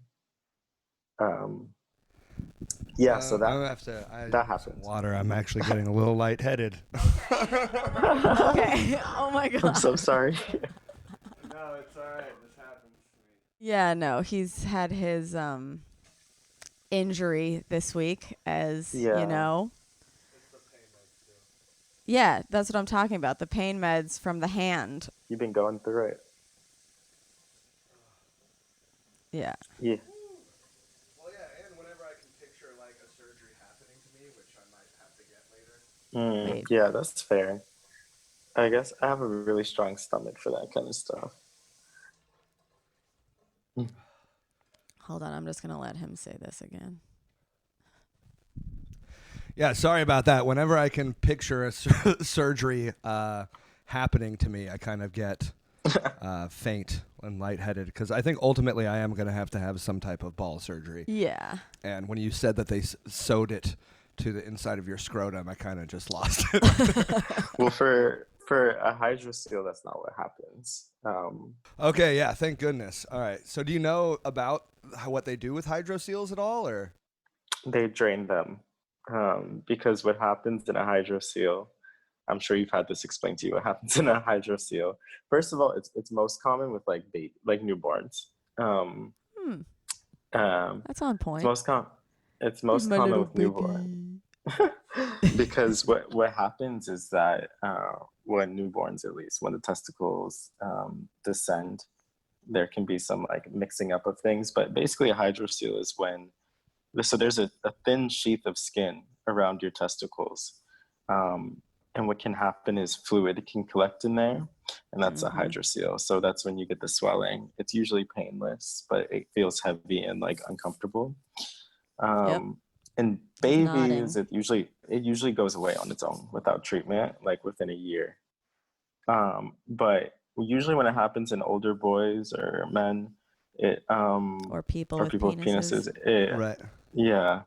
Speaker 5: Yeah, so that happened.
Speaker 4: Water. I'm actually getting a little lightheaded.
Speaker 1: Okay. Oh my God.
Speaker 5: I'm so sorry.
Speaker 4: No, it's all right. This happens to me.
Speaker 1: Yeah, no, he's had his injury this week, as you know.
Speaker 4: It's the pain meds too.
Speaker 1: Yeah, that's what I'm talking about. The pain meds from the hand.
Speaker 5: You've been going through it.
Speaker 1: Yeah.
Speaker 5: Yeah.
Speaker 4: Well, yeah, and whenever I can picture like a surgery happening to me, which I might have to get later.
Speaker 5: Yeah, that's fair. I guess I have a really strong stomach for that kind of stuff.
Speaker 1: Hold on, I'm just going to let him say this again.
Speaker 4: Yeah, sorry about that. Whenever I can picture a surgery happening to me, I kind of get faint and lightheaded because I think ultimately I am going to have some type of ball surgery.
Speaker 1: Yeah.
Speaker 4: And when you said that they sewed it to the inside of your scrotum, I kind of just lost it.
Speaker 5: Well, for a hydrocele, that's not what happens.
Speaker 4: Okay, yeah, thank goodness. All right. So do you know about what they do with hydroceles at all, or?
Speaker 5: They drain them. Because what happens in a hydrocele, I'm sure you've had this explained to you, what happens in a hydrocele. First of all, it's most common with like newborns.
Speaker 1: That's on point.
Speaker 5: It's most common with newborns. Because what happens is that when newborns, at least when the testicles descend, there can be some like mixing up of things. But basically a hydrocele is when there's a thin sheath of skin around your testicles, and what can happen is fluid can collect in there, and that's a hydrocele. So that's when you get the swelling. It's usually painless, but it feels heavy and like uncomfortable. And babies, it usually goes away on its own without treatment, like within a year. But usually when it happens in older boys or men,
Speaker 1: or people with penises.
Speaker 4: Right.
Speaker 5: Yeah.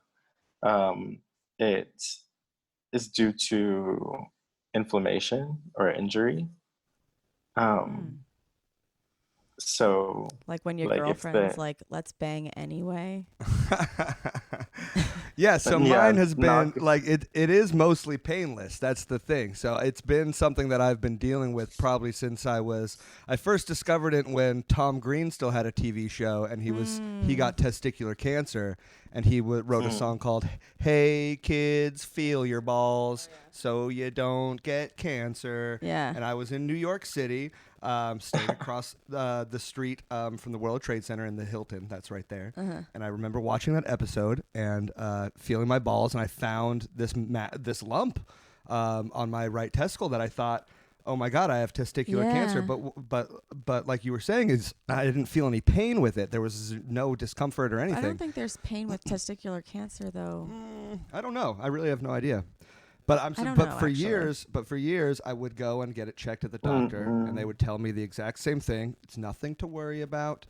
Speaker 5: It is due to inflammation or injury. So
Speaker 1: like when your girlfriend's like, let's bang anyway.
Speaker 4: Yeah, so
Speaker 5: Yeah,
Speaker 4: mine has been
Speaker 5: not-
Speaker 4: like it is mostly painless. That's the thing. So it's been something that I've been dealing with probably since I first discovered it when Tom Green still had a TV show and he got testicular cancer and he wrote a song called "Hey Kids, Feel Your Balls so you don't get cancer."
Speaker 1: Yeah.
Speaker 4: And I was in New York City, staying across the street from the World Trade Center in the Hilton. That's right there. And I remember watching that episode and feeling my balls, and I found this lump on my right testicle that I thought, oh my God, I have testicular cancer. But like you were saying, is I didn't feel any pain with it. There was no discomfort or anything.
Speaker 1: I don't think there's pain with testicular cancer though.
Speaker 4: I don't know. I really have no idea. But for years I would go and get it checked at the doctor, and they would tell me the exact same thing. It's nothing to worry about.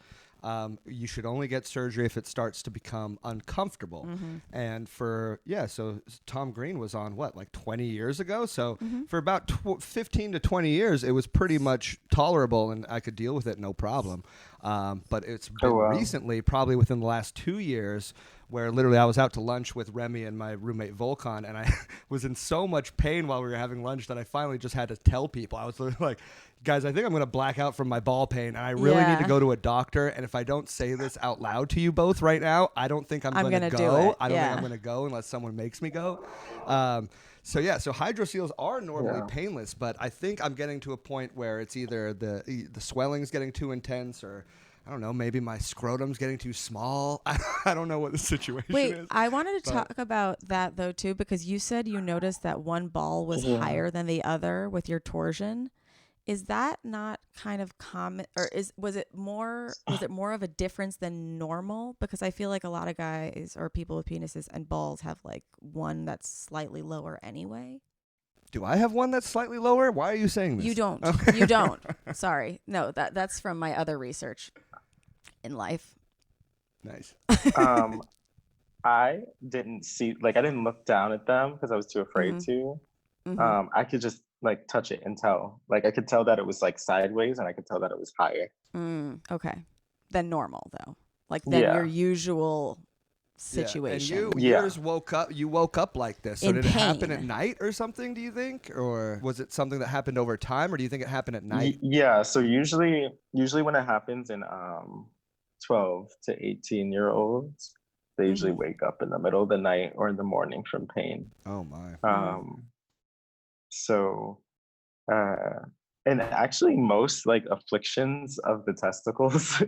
Speaker 4: You should only get surgery if it starts to become uncomfortable. And so Tom Green was on like 20 years ago. So for about 15 to 20 years, it was pretty much tolerable and I could deal with it no problem. But it's been recently, probably within the last 2 years, where literally I was out to lunch with Remy and my roommate Volkan, and I was in so much pain while we were having lunch that I finally just had to tell people. I was literally like, guys, I think I'm going to black out from my ball pain, and I really need to go to a doctor, and if I don't say this out loud to you both right now, I don't think I'm going to go. I don't think I'm going to go unless someone makes me go. So hydroseals are normally painless, but I think I'm getting to a point where it's either the swelling's getting too intense, or I don't know, maybe my scrotum's getting too small. I don't know what the situation is.
Speaker 1: Wait, I wanted to talk about that though too, because you said you noticed that one ball was higher than the other with your torsion. Is that not kind of common, or was it more of a difference than normal? Because I feel like a lot of guys or people with penises and balls have like one that's slightly lower anyway.
Speaker 4: Do I have one that's slightly lower? Why are you saying this?
Speaker 1: You don't.
Speaker 4: Okay.
Speaker 1: You don't. Sorry. No, that's from my other research in life.
Speaker 4: Nice.
Speaker 5: I didn't look down at them because I was too afraid to. I could just like touch it and tell. Like I could tell that it was like sideways, and I could tell that it was higher.
Speaker 1: Okay. Than normal though. Like than your usual situation.
Speaker 4: And you woke up like this. So
Speaker 1: in
Speaker 4: did
Speaker 1: pain.
Speaker 4: It happen at night or something, do you think? Or was it something that happened over time, or do you think it happened at night?
Speaker 5: Yeah, so usually when it happens in 12 to 18-year-olds, they usually wake up in the middle of the night or in the morning from pain.
Speaker 4: Oh my.
Speaker 5: And actually most like afflictions of the testicles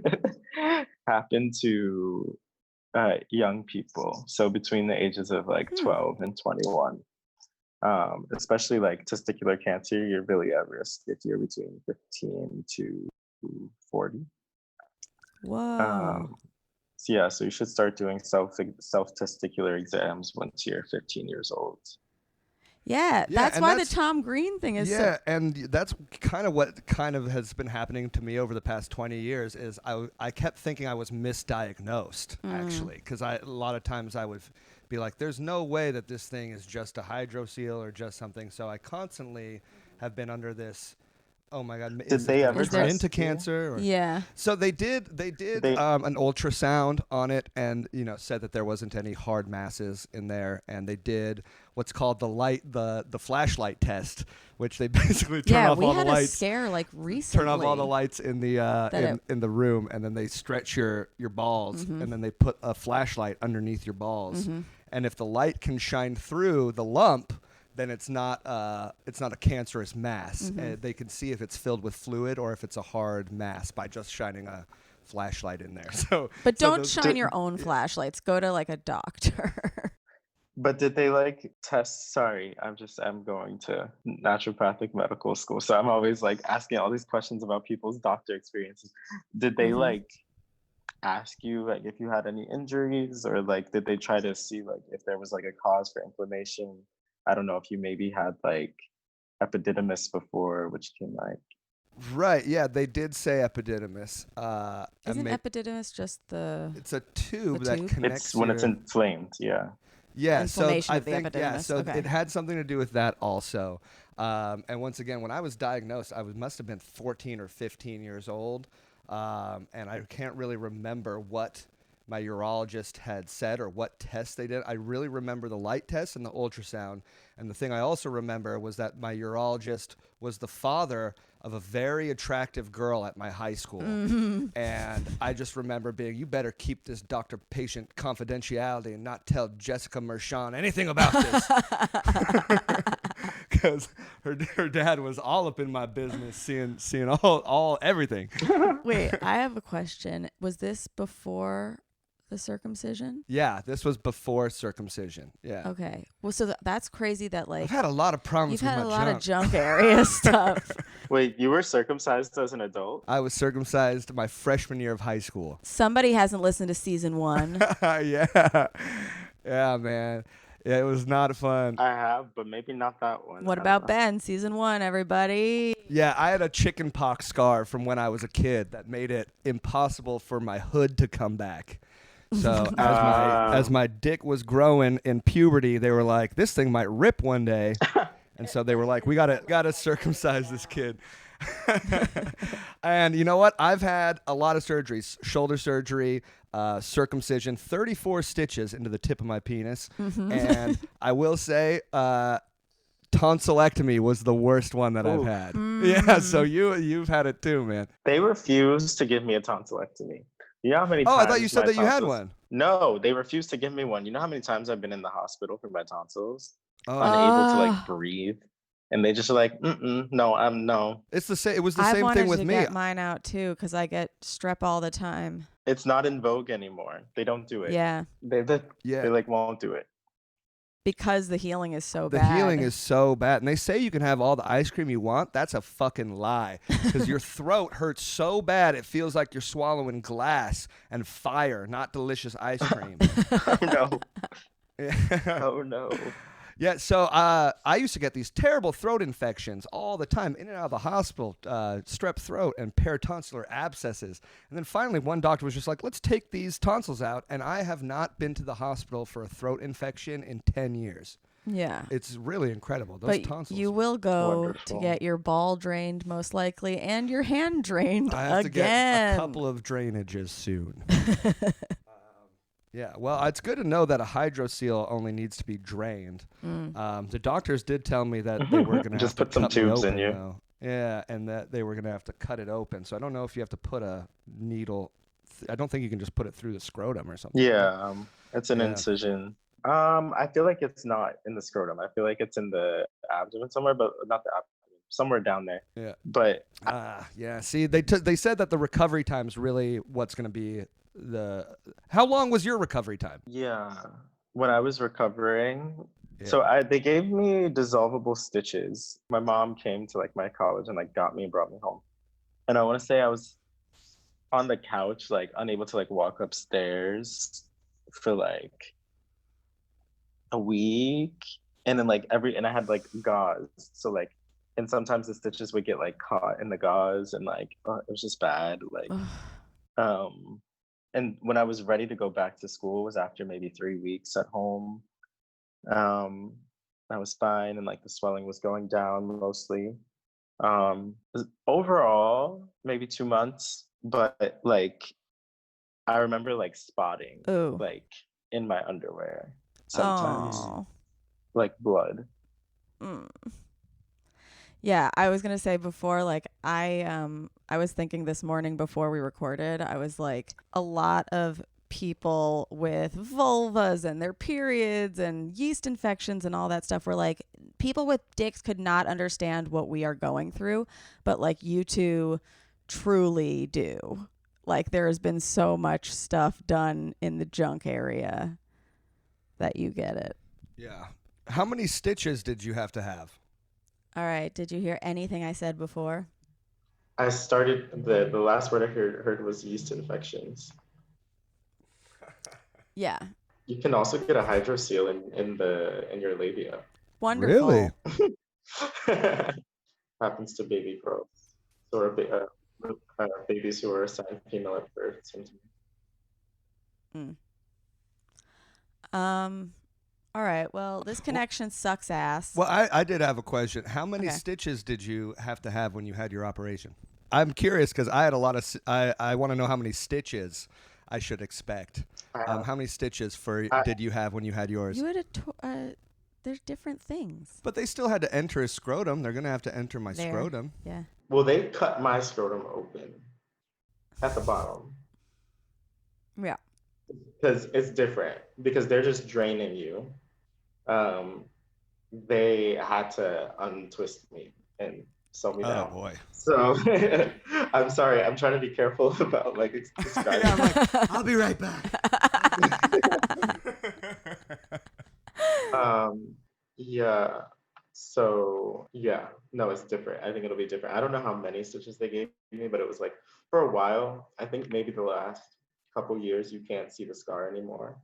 Speaker 5: happen to young people. So between the ages of like 12 and 21. Especially like testicular cancer, you're really at risk if you're between 15 to 40.
Speaker 1: Whoa.
Speaker 5: So you should start doing self testicular exams once you're 15 years old.
Speaker 1: Yeah, that's why the Tom Green thing is
Speaker 4: and that's kind of what has been happening to me over the past 20 years is I kept thinking I was misdiagnosed, actually, because a lot of times I would be like, there's no way that this thing is just a hydrocele or just something. So I constantly have been under this, oh my God,
Speaker 5: did they ever
Speaker 4: turn into cancer? Or?
Speaker 1: Yeah.
Speaker 4: So they did an ultrasound on it and, said that there wasn't any hard masses in there. And they did what's called the flashlight test, which they basically turn off all the lights.
Speaker 1: Yeah, we had a scare like recently.
Speaker 4: Turn off all the lights in the in the room, and then they stretch your balls, and then they put a flashlight underneath your balls. And if the light can shine through the lump, then it's not a cancerous mass. They can see if it's filled with fluid or if it's a hard mass by just shining a flashlight in there.
Speaker 1: But don't shine your own flashlights. Go to like a doctor.
Speaker 5: But did they like test? Sorry, I'm going to naturopathic medical school, so I'm always like asking all these questions about people's doctor experiences. Did they like ask you like if you had any injuries, or like did they try to see like if there was like a cause for inflammation? I don't know if you maybe had like epididymis before, which can like.
Speaker 4: Right. Yeah, they did say epididymis.
Speaker 1: Isn't epididymis just the?
Speaker 4: It's a tube that connects.
Speaker 5: It's when it's inflamed. Yeah.
Speaker 4: Yeah. So I
Speaker 1: think
Speaker 4: it had something to do with that also. And once again, when I was diagnosed, I must have been 14 or 15 years old, and I can't really remember what
Speaker 2: my urologist had said or what test they did. I really remember the light test and the ultrasound. And the thing I also remember was that my urologist was the father of a very attractive girl at my high school. And I just remember being, you better keep this doctor-patient confidentiality and not tell Jessica Mershon anything about this. Because her dad was all up in my business, seeing all everything.
Speaker 1: Wait, I have a question. Was this before the circumcision?
Speaker 2: Yeah, this was before circumcision. Yeah.
Speaker 1: Okay. Well, so that's crazy that like
Speaker 2: I've had a lot of problems
Speaker 1: you've
Speaker 2: with
Speaker 1: had
Speaker 2: my
Speaker 1: a lot
Speaker 2: junk.
Speaker 1: of junk area stuff.
Speaker 5: Wait, you were circumcised as an adult?
Speaker 2: I was circumcised my freshman year of high school.
Speaker 1: Somebody hasn't listened to season 1.
Speaker 2: Yeah. Yeah, man. Yeah, it was not fun.
Speaker 5: I have, but maybe not that one.
Speaker 1: What
Speaker 5: I don't
Speaker 1: about
Speaker 5: know.
Speaker 1: Ben? Season 1, everybody.
Speaker 2: Yeah, I had a chicken pox scar from when I was a kid that made it impossible for my hood to come back. So as my dick was growing in puberty, they were like, this thing might rip one day. And so they were like, we gotta circumcise this kid. And you know what? I've had a lot of surgeries, shoulder surgery, circumcision, 34 stitches into the tip of my penis. And I will say, tonsillectomy was the worst one that I've had. Yeah, so you've had it too, man.
Speaker 5: They refused to give me a tonsillectomy. You know how many times
Speaker 2: I thought you said
Speaker 5: my
Speaker 2: that you had
Speaker 5: tonsils-
Speaker 2: one.
Speaker 5: No, they refused to give me one. You know how many times I've been in the hospital for my tonsils?
Speaker 2: Oh.
Speaker 5: Unable to like breathe. And they just are like, no, no.
Speaker 2: It's the same. It was the
Speaker 1: I
Speaker 2: same
Speaker 1: wanted
Speaker 2: thing with
Speaker 1: to
Speaker 2: me.
Speaker 1: get mine out too because I get strep all the time.
Speaker 5: It's not in vogue anymore. They don't do it.
Speaker 1: Yeah,
Speaker 5: They like won't do it.
Speaker 1: because the healing is so
Speaker 2: The
Speaker 1: bad.
Speaker 2: healing is so bad. And they say you can have all the ice cream you want. That's a fucking lie. Because your throat hurts so bad, it feels like you're swallowing glass and fire, not delicious ice cream.
Speaker 5: Oh no.
Speaker 2: Yeah.
Speaker 5: Oh no.
Speaker 2: Yeah, so I used to get these terrible throat infections all the time, in and out of the hospital, strep throat and peritonsillar abscesses. And then finally one doctor was just like, let's take these tonsils out. And I have not been to the hospital for a throat infection in 10 years.
Speaker 1: Yeah.
Speaker 2: It's really incredible. Those
Speaker 1: But
Speaker 2: tonsils.
Speaker 1: you will go
Speaker 5: Wonderful.
Speaker 1: to get your ball drained most likely and your hand drained
Speaker 2: I have
Speaker 1: again.
Speaker 2: to get a couple of drainages soon. Yeah, well, it's good to know that a hydrocele only needs to be drained. The doctors did tell me that they were going to
Speaker 5: Just
Speaker 2: have
Speaker 5: put
Speaker 2: to
Speaker 5: some
Speaker 2: cut me
Speaker 5: tubes in
Speaker 2: open,
Speaker 5: you.
Speaker 2: though. Yeah, and that they were going to have to cut it open. So I don't know if you have to put a needle. I don't think you can just put it through the scrotum or something.
Speaker 5: Yeah, it's an
Speaker 2: Yeah.
Speaker 5: incision. I feel like it's not in the scrotum. I feel like it's in the abdomen somewhere, but not the abdomen, somewhere down there.
Speaker 2: Yeah.
Speaker 5: But
Speaker 2: Yeah. See, they said that the recovery time is really what's going to be How long was your recovery time?
Speaker 5: yeah, when I was recovering,
Speaker 2: Yeah.
Speaker 5: so they gave me dissolvable stitches. My mom came to like my college and like got me and brought me home. And I want to say I was on the couch, like unable to like walk upstairs for like a week. And then like and I had like gauze. So like, and sometimes the stitches would get like caught in the gauze and like, it was just bad. Like, and when I was ready to go back to school, it was after maybe 3 weeks at home. I was fine and like the swelling was going down mostly. Overall, maybe 2 months, but like I remember like spotting
Speaker 1: Ooh.
Speaker 5: like in my underwear sometimes,
Speaker 1: Oh.
Speaker 5: like blood.
Speaker 1: Yeah, I was gonna say before, like I was thinking this morning before we recorded, I was like, a lot of people with vulvas and their periods and yeast infections and all that stuff were like, people with dicks could not understand what we are going through, but like you two truly do. Like there has been so much stuff done in the junk area that you get it.
Speaker 2: Yeah. How many stitches did you have to have?
Speaker 1: All right, did you hear anything I said before?
Speaker 5: I started the last word I heard was yeast infections.
Speaker 1: Yeah.
Speaker 5: You can also get a hydrocele in your labia.
Speaker 1: Wonderful.
Speaker 2: Really?
Speaker 5: Happens to baby girls or babies who are assigned female at birth.
Speaker 1: All right. Well, this connection sucks ass.
Speaker 2: Well, I did have a question. How many
Speaker 1: Okay.
Speaker 2: stitches did you have to have when you had your operation? I'm curious because I had a lot of. I want to know how many stitches I should expect. How many stitches did you have when you had yours?
Speaker 1: You had there's different things.
Speaker 2: But they still had to enter a scrotum. They're gonna have to enter my scrotum.
Speaker 1: Yeah.
Speaker 5: Well, they cut my scrotum open at the bottom.
Speaker 1: Yeah.
Speaker 5: Because it's different. Because they're just draining you. They had to untwist me and sew me down.
Speaker 2: Oh boy.
Speaker 5: So I'm sorry. I'm trying to be careful about like describing.
Speaker 2: Yeah, I'm like, I'll be right back.
Speaker 5: Yeah. So yeah, no, it's different. I think it'll be different. I don't know how many stitches they gave me, but it was like for a while. I think maybe the last couple years you can't see the scar anymore.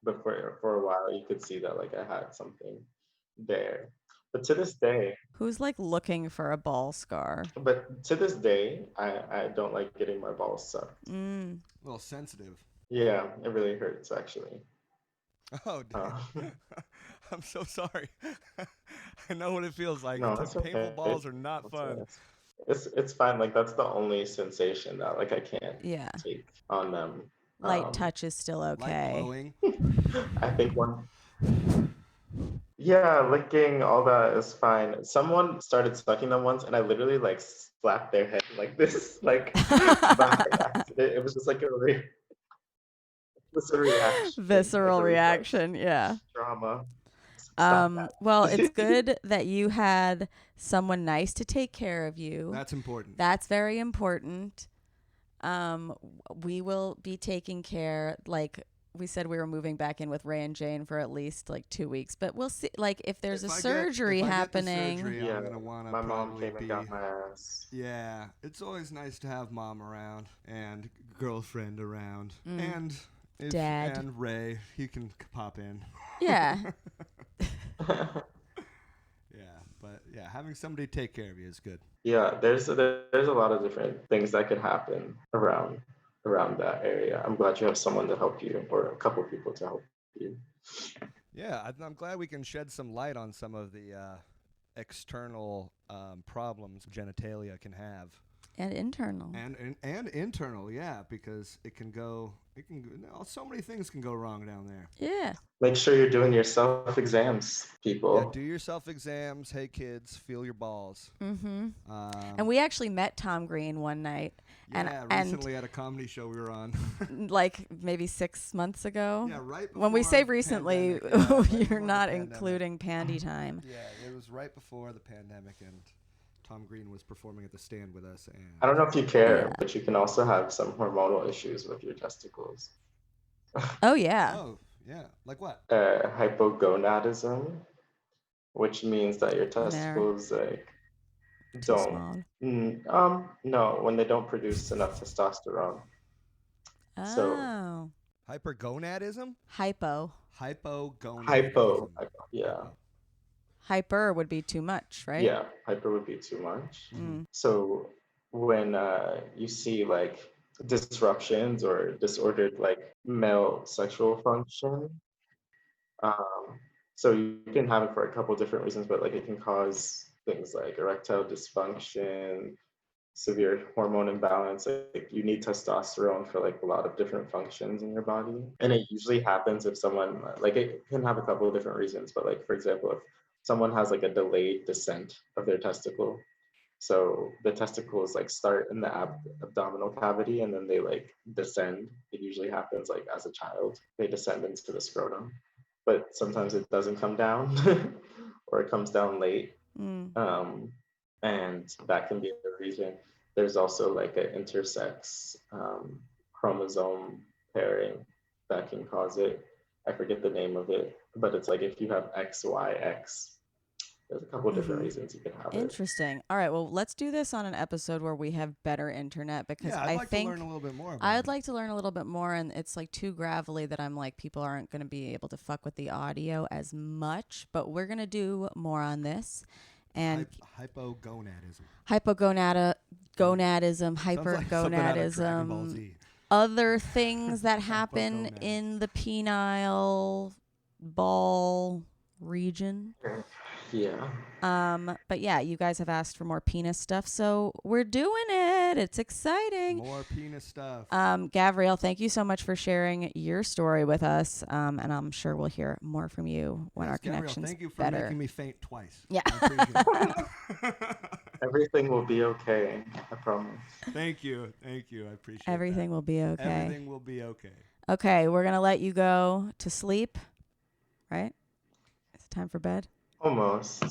Speaker 5: But for a while you could see that like I had something there. But to this day,
Speaker 1: Who's like looking for a ball scar?
Speaker 5: I don't like getting my balls sucked.
Speaker 1: Mm.
Speaker 2: A little sensitive.
Speaker 5: Yeah, it really hurts actually.
Speaker 2: Oh, damn. I'm so sorry. I know what it feels like.
Speaker 5: No,
Speaker 2: Painful
Speaker 5: that's okay.
Speaker 2: balls are not fun.
Speaker 5: It's fine. Like that's the only sensation that like I can't take on them.
Speaker 1: Light touch is still okay.
Speaker 2: Light blowing.
Speaker 5: I think one. Yeah, licking, all that is fine. Someone started sucking them once, and I literally like slapped their head like this, like by accident. It was just like a reaction.
Speaker 1: Visceral
Speaker 5: like,
Speaker 1: reaction, yeah.
Speaker 5: Drama.
Speaker 1: Well, it's good that you had someone nice to take care of you.
Speaker 2: That's important.
Speaker 1: That's very important. We will be taking care, like we said, we were moving back in with Ray and Jane for at least like 2 weeks, but we'll see. Like if there's a surgery happening,
Speaker 2: I'm gonna wanna
Speaker 5: my mom came and got my ass.
Speaker 2: Yeah, it's always nice to have mom around and girlfriend around and
Speaker 1: Dad
Speaker 2: and Ray. He can pop in.
Speaker 1: Yeah.
Speaker 2: Yeah, but yeah, having somebody take care of you is good.
Speaker 5: Yeah, there's a lot of different things that could happen around that area. I'm glad you have someone to help you, or a couple people to help you.
Speaker 2: Yeah, I'm glad we can shed some light on some of the external problems genitalia can have.
Speaker 1: And internal.
Speaker 2: And internal, yeah, because so many things can go wrong down there.
Speaker 1: Yeah.
Speaker 5: Make sure you're doing your self-exams, people.
Speaker 2: Yeah, do your self-exams. Hey, kids, feel your balls.
Speaker 1: Mm-hmm. And we actually met Tom Green one night.
Speaker 2: Yeah, recently at a comedy show we were on.
Speaker 1: Like maybe 6 months ago.
Speaker 2: Yeah, right before
Speaker 1: when we say recently,
Speaker 2: pandemic,
Speaker 1: you're not including pandy time.
Speaker 2: Yeah, it was right before the pandemic, and Tom Green was performing at the Stand with us. And
Speaker 5: I don't know if you care, but you can also have some hormonal issues with your testicles.
Speaker 1: Oh, yeah.
Speaker 2: Oh, yeah. Like what?
Speaker 5: Hypogonadism, which means that your testicles like don't. No, when they don't produce enough testosterone.
Speaker 1: Oh.
Speaker 5: So,
Speaker 2: hypergonadism?
Speaker 1: Hypogonadism.
Speaker 5: Hypo, yeah.
Speaker 1: Hyper would be too much, right?
Speaker 5: Yeah, hyper would be too much. So when you see like disruptions or disordered like male sexual function, so you can have it for a couple different reasons, but like it can cause things like erectile dysfunction, severe hormone imbalance. Like you need testosterone for like a lot of different functions in your body, and it usually happens if someone like it can have a couple of different reasons, but like for example, if someone has like a delayed descent of their testicle. So the testicles like start in the abdominal cavity and then they like descend. It usually happens like as a child. They descend into the scrotum, but sometimes it doesn't come down or it comes down late. And that can be a reason. There's also like an intersex chromosome pairing that can cause it. I forget the name of it, but it's like if you have XYX, there's a couple of different reasons you can have it.
Speaker 1: Interesting. All right, well, let's do this on an episode where we have better internet, because
Speaker 2: I'd like to learn a little bit more.
Speaker 1: I'd like to learn a little bit more, and it's like too gravelly that I'm like, people aren't going to be able to fuck with the audio as much, but we're going to do more on this. And
Speaker 2: hypogonadism,
Speaker 1: hypergonadism, other things that happen in the penile ball region.
Speaker 5: Yeah.
Speaker 1: But yeah, you guys have asked for more penis stuff, so we're doing it. It's exciting.
Speaker 4: More penis stuff.
Speaker 1: Gavriel, thank you so much for sharing your story with us. And I'm sure we'll hear more from you when our
Speaker 4: Gabriel,
Speaker 1: connection's
Speaker 4: thank you for
Speaker 1: better.
Speaker 4: making me faint twice.
Speaker 1: Yeah.
Speaker 4: I appreciate it.
Speaker 5: Everything will be okay. I promise.
Speaker 4: Thank you. I appreciate it.
Speaker 1: Everything will be okay.
Speaker 4: Everything will be okay.
Speaker 1: Okay, we're gonna let you go to sleep. Right? It's time for bed.
Speaker 5: Almost.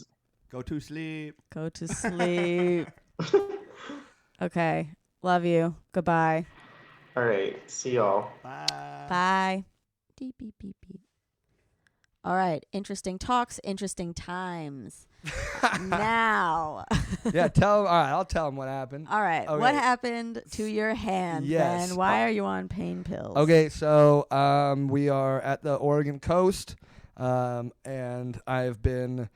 Speaker 4: Go to sleep.
Speaker 1: Go to sleep. Okay. Love you. Goodbye.
Speaker 5: All right. See y'all.
Speaker 4: Bye.
Speaker 1: Bye. Beep, beep, beep, beep. All right. Interesting talks, interesting times. Now.
Speaker 4: Yeah, tell him. All right, I'll tell him what happened.
Speaker 1: All right.
Speaker 4: Okay.
Speaker 1: What happened to your hand,
Speaker 4: Yes.
Speaker 1: Ben? Why are you on pain pills?
Speaker 4: Okay, so we are at the Oregon coast, and I've been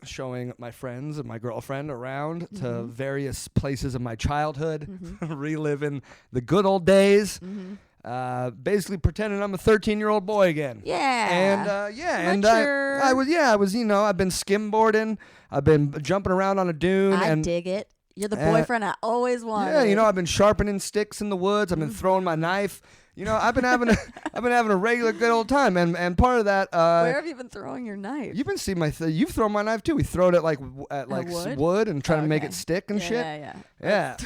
Speaker 4: showing my friends and my girlfriend around to various places of my childhood, reliving the good old days. Basically pretending I'm a 13-year-old boy again.
Speaker 1: Yeah.
Speaker 4: And
Speaker 1: Mature.
Speaker 4: I was I've been skimboarding, I've been jumping around on a dune.
Speaker 1: I
Speaker 4: and
Speaker 1: dig it. You're the boyfriend I always wanted.
Speaker 4: Yeah, I've been sharpening sticks in the woods. I've been throwing my knife. I've been having a regular good old time, and part of that.
Speaker 1: Where have you been throwing your knife?
Speaker 4: You've been seeing you've thrown my knife too. We throw it at wood and try to make it stick and shit.
Speaker 1: Yeah.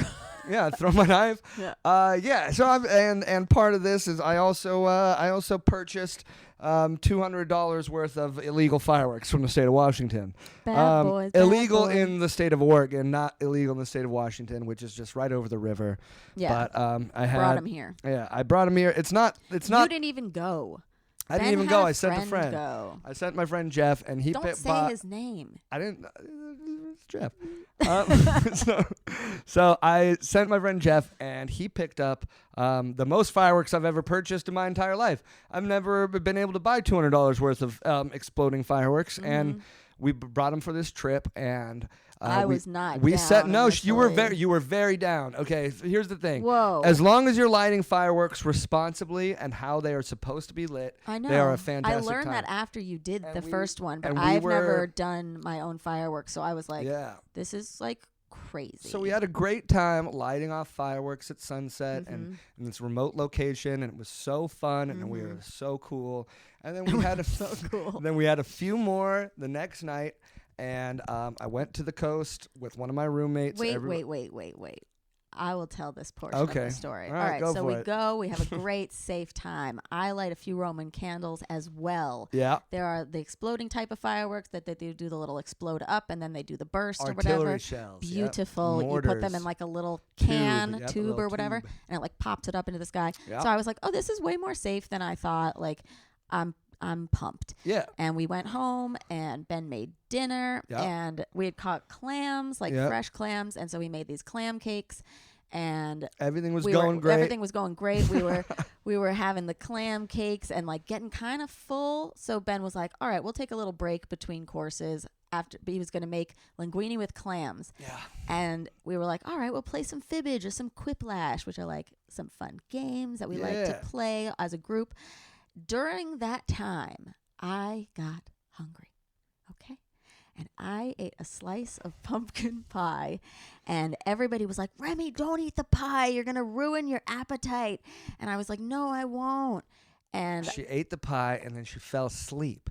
Speaker 4: Yeah, throw my knife.
Speaker 1: Yeah.
Speaker 4: So and part of this is I also purchased $200 worth of illegal fireworks from the state of Washington.
Speaker 1: Bad boys.
Speaker 4: Illegal in the state of Oregon, not illegal in the state of Washington, which is just right over the river.
Speaker 1: Yeah.
Speaker 4: But I
Speaker 1: brought him here.
Speaker 4: Yeah, I brought him here. It's not.
Speaker 1: You didn't even go.
Speaker 4: I didn't
Speaker 1: Ben
Speaker 4: even
Speaker 1: had
Speaker 4: go.
Speaker 1: a
Speaker 4: I sent a friend.
Speaker 1: Go.
Speaker 4: I sent my friend Jeff, and he
Speaker 1: Don't say his name.
Speaker 4: I didn't. It's Jeff. So I sent my friend Jeff, and he picked up the most fireworks I've ever purchased in my entire life. I've never been able to buy $200 worth of exploding fireworks, and we brought them for this trip. And
Speaker 1: I was not.
Speaker 4: We
Speaker 1: down
Speaker 4: set no. You
Speaker 1: initially.
Speaker 4: were very down. Okay, so here's the thing.
Speaker 1: Whoa.
Speaker 4: As long as you're lighting fireworks responsibly and how they are supposed to be lit,
Speaker 1: I know.
Speaker 4: they are a fantastic
Speaker 1: I learned
Speaker 4: time.
Speaker 1: that after you did the first one, but
Speaker 4: and we
Speaker 1: I've
Speaker 4: were-
Speaker 1: never done my own fireworks, so I was like,
Speaker 4: Yeah.
Speaker 1: this is like crazy.
Speaker 4: So we had a great time lighting off fireworks at sunset and in this remote location, and it was so fun, and we were so cool. And then we had then we had a few more the next night, and I went to the coast with one of my roommates.
Speaker 1: Wait. I will tell this portion of the story.
Speaker 4: All right, go
Speaker 1: so
Speaker 4: for
Speaker 1: we
Speaker 4: it.
Speaker 1: go. We have a great, safe time. I light a few Roman candles as well.
Speaker 4: Yeah.
Speaker 1: There are the exploding type of fireworks that they do the little explode up, and then they do the burst or
Speaker 4: Artillery
Speaker 1: whatever.
Speaker 4: shells. Yep.
Speaker 1: Beautiful. You put them in like a little can,
Speaker 4: Yep, a
Speaker 1: tube
Speaker 4: little
Speaker 1: or whatever,
Speaker 4: tube.
Speaker 1: and it like pops it up into the sky.
Speaker 4: Yep.
Speaker 1: So I was like, oh, this is way more safe than I thought. Like, I'm pumped.
Speaker 4: Yeah.
Speaker 1: And we went home, and Ben made dinner,
Speaker 4: Yep.
Speaker 1: and we had caught clams, like
Speaker 4: Yep.
Speaker 1: fresh clams, and so we made these clam cakes. And
Speaker 4: Everything was
Speaker 1: we
Speaker 4: going
Speaker 1: were,
Speaker 4: great.
Speaker 1: Everything was going great. We were having the clam cakes and like getting kind of full. So Ben was like, "All right, we'll take a little break between courses." After he was going to make linguine with clams.
Speaker 4: Yeah.
Speaker 1: And we were like, "All right, we'll play some Fibbage or some Quiplash," which are like some fun games that we like to play as a group. During that time, I got hungry. Okay. And I ate a slice of pumpkin pie, and everybody was like, "Remy, don't eat the pie. You're going to ruin your appetite." And I was like, "No, I won't." And
Speaker 4: She ate the pie and then she fell asleep.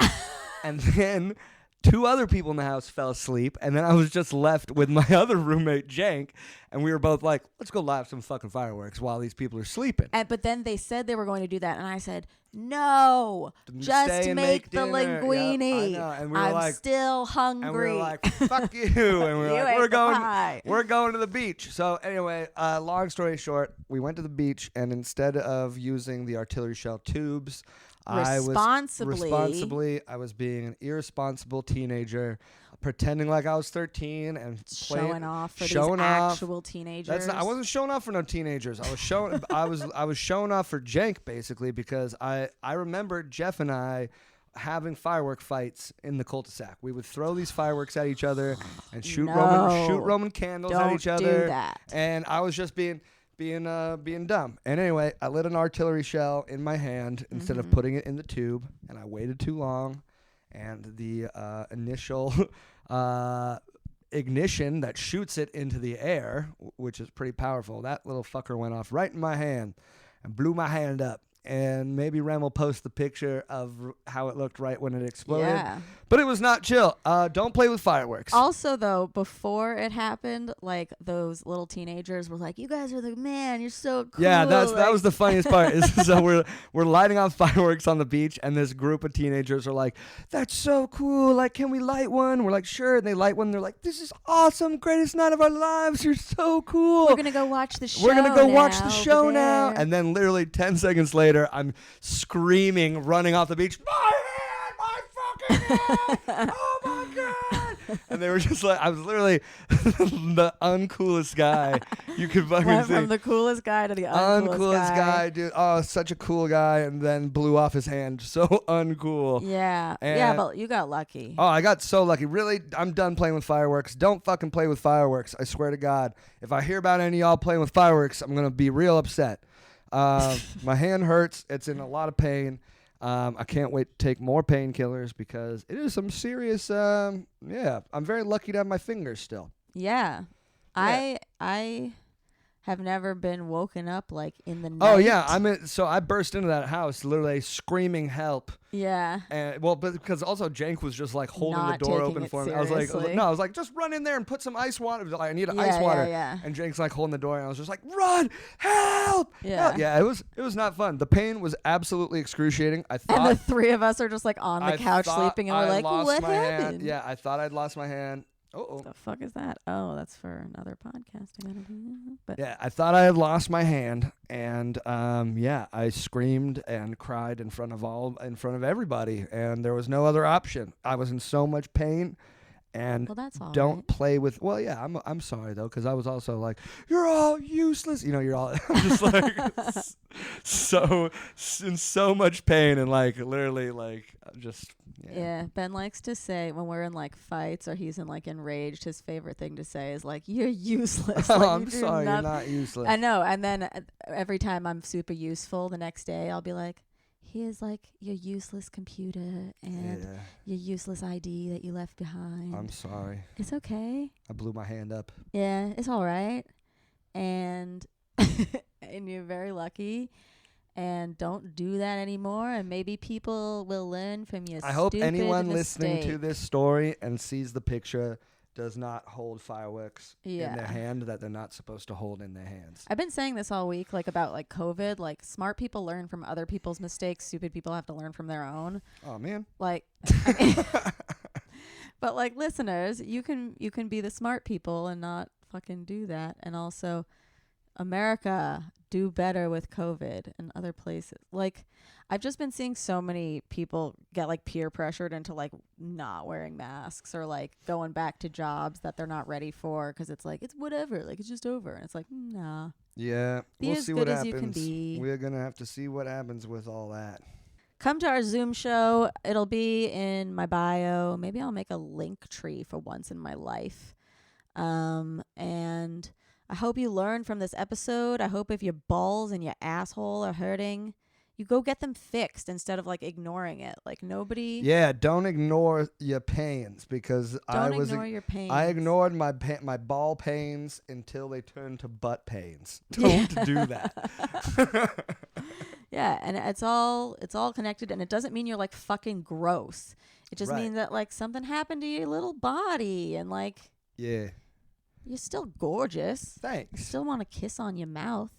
Speaker 4: And then two other people in the house fell asleep, and then I was just left with my other roommate, Jank, and we were both like, let's go light some fucking fireworks while these people are sleeping.
Speaker 1: but then they said they were going to do that, and I said, "No, just
Speaker 4: Stay and
Speaker 1: make the
Speaker 4: dinner." Yep,
Speaker 1: linguine.
Speaker 4: I know. And we were
Speaker 1: I'm
Speaker 4: like,
Speaker 1: still hungry."
Speaker 4: and we were like, fuck you. And we
Speaker 1: You
Speaker 4: were
Speaker 1: ate
Speaker 4: like,
Speaker 1: the
Speaker 4: we're
Speaker 1: pie.
Speaker 4: going to the beach. So anyway, long story short, we went to the beach, and instead of using the artillery shell tubes, I was being an irresponsible teenager, pretending like I was 13 and
Speaker 1: showing off for
Speaker 4: showing
Speaker 1: these
Speaker 4: off.
Speaker 1: actual teenagers.
Speaker 4: I wasn't showing off for no teenagers. I was showing I was showing off for Jank basically, because I remember Jeff and I having firework fights in the cul-de-sac. We would throw these fireworks at each other and shoot Roman candles at each other.
Speaker 1: Don't do that.
Speaker 4: And I was just being dumb. And anyway, I lit an artillery shell in my hand instead of putting it in the tube, and I waited too long. and the initial ignition that shoots it into the air, which is pretty powerful. That little fucker went off right in my hand and blew my hand up. And maybe Rem will post the picture of how it looked right when it exploded.
Speaker 1: Yeah.
Speaker 4: But it was not chill. Don't play with fireworks.
Speaker 1: Also, though, before it happened, like those little teenagers were like, "You guys are the man. You're so cool."
Speaker 4: Yeah, that
Speaker 1: like,
Speaker 4: was the funniest part. So we're lighting off fireworks on the beach, and this group of teenagers are like, "That's so cool! Like, can we light one?" We're like, "Sure." And they light one. They're like, "This is awesome! Greatest night of our lives! You're so cool!
Speaker 1: We're gonna go watch the show.
Speaker 4: We're gonna go watch the
Speaker 1: over
Speaker 4: show now."
Speaker 1: there."
Speaker 4: And then literally 10 seconds later, I'm screaming, running off the beach. My hand! My fucking hand! Oh my god! And they were just like, I was literally the uncoolest guy you could fucking
Speaker 1: Went
Speaker 4: see.
Speaker 1: from the coolest guy to the uncoolest
Speaker 4: guy, dude. Oh, such a cool guy, and then blew off his hand. So uncool.
Speaker 1: Yeah,
Speaker 4: And-
Speaker 1: yeah, but you got lucky.
Speaker 4: Oh, I got so lucky. Really, I'm done playing with fireworks. Don't fucking play with fireworks. I swear to God. If I hear about any of y'all playing with fireworks, I'm going to be real upset. My hand hurts. It's in a lot of pain. I can't wait to take more painkillers because it is some serious, yeah. I'm very lucky to have my fingers still.
Speaker 1: Yeah.
Speaker 4: Yeah.
Speaker 1: I have never been woken up like in the night.
Speaker 4: Oh yeah, so I burst into that house literally screaming help.
Speaker 1: Yeah.
Speaker 4: And but because also Jank was just like holding
Speaker 1: Not
Speaker 4: the door
Speaker 1: taking
Speaker 4: open
Speaker 1: it
Speaker 4: for me.
Speaker 1: seriously.
Speaker 4: I was like, just run in there and put some ice water. Like, I need
Speaker 1: Yeah,
Speaker 4: ice water.
Speaker 1: yeah.
Speaker 4: And Jank's like holding the door, and I was just like, run, help.
Speaker 1: Yeah.
Speaker 4: Help. Yeah, it was not fun. The pain was absolutely excruciating. I
Speaker 1: And
Speaker 4: thought
Speaker 1: the three of us are just like on the
Speaker 4: I
Speaker 1: couch
Speaker 4: thought
Speaker 1: sleeping, and we're
Speaker 4: I
Speaker 1: like,
Speaker 4: lost
Speaker 1: what
Speaker 4: my
Speaker 1: happened?
Speaker 4: hand. Yeah, I thought I'd lost my hand. Oh.
Speaker 1: The fuck is that? Oh, that's for another podcast I gotta do. But
Speaker 4: Yeah, I thought I had lost my hand, and yeah, I screamed and cried in front of everybody, and there was no other option. I was in so much pain, and
Speaker 1: well, that's all
Speaker 4: don't
Speaker 1: right.
Speaker 4: play with. Well, yeah, I'm sorry though, because I was also like, you're all useless. You know, you're all I'm just like so in so much pain, and like literally like just.
Speaker 1: Yeah, Ben likes to say when we're in like fights or he's in like enraged, his favorite thing to say is like, "You're useless."
Speaker 4: Oh,
Speaker 1: Like,
Speaker 4: I'm
Speaker 1: you do
Speaker 4: sorry, you're
Speaker 1: noth-
Speaker 4: not useless.
Speaker 1: I know, and then every time I'm super useful, the next day I'll be like, "Here's like your useless computer and
Speaker 4: Yeah,
Speaker 1: your useless ID that you left behind."
Speaker 4: I'm sorry.
Speaker 1: It's okay.
Speaker 4: I blew my hand up.
Speaker 1: Yeah, it's all right. And and you're very lucky. And don't do that anymore. And maybe people will learn from your
Speaker 4: I hope
Speaker 1: stupid
Speaker 4: anyone listening to
Speaker 1: mistake.
Speaker 4: this story and sees the picture does not hold fireworks in
Speaker 1: Yeah.
Speaker 4: their hand that they're not supposed to hold in their hands.
Speaker 1: I've been saying this all week, like about like COVID. Like smart people learn from other people's mistakes. Stupid people have to learn from their own.
Speaker 4: Oh man.
Speaker 1: Like, but like listeners, you can be the smart people and not fucking do that. And also, America, do better with COVID and other places. Like, I've just been seeing so many people get like peer pressured into like not wearing masks or like going back to jobs that they're not ready for because it's like, it's whatever, like it's just over. And it's like, nah.
Speaker 4: Yeah,
Speaker 1: Be
Speaker 4: we'll
Speaker 1: as
Speaker 4: see
Speaker 1: good
Speaker 4: what
Speaker 1: as
Speaker 4: happens.
Speaker 1: you can be.
Speaker 4: We're gonna have to see what happens with all that.
Speaker 1: Come to our Zoom show. It'll be in my bio. Maybe I'll make a link tree for once in my life. And I hope you learned from this episode. I hope if your balls and your asshole are hurting, you go get them fixed instead of like ignoring it. Like nobody.
Speaker 4: Yeah, don't ignore your pains because
Speaker 1: Don't ignore your pain.
Speaker 4: I ignored my my ball pains until they turned to butt pains. Don't do that.
Speaker 1: Yeah, and it's all connected, and it doesn't mean you're like fucking gross. It just
Speaker 4: Right.
Speaker 1: means that like something happened to your little body, and like
Speaker 4: Yeah.
Speaker 1: you're still gorgeous. You
Speaker 4: Thanks.
Speaker 1: still want to kiss on your mouth.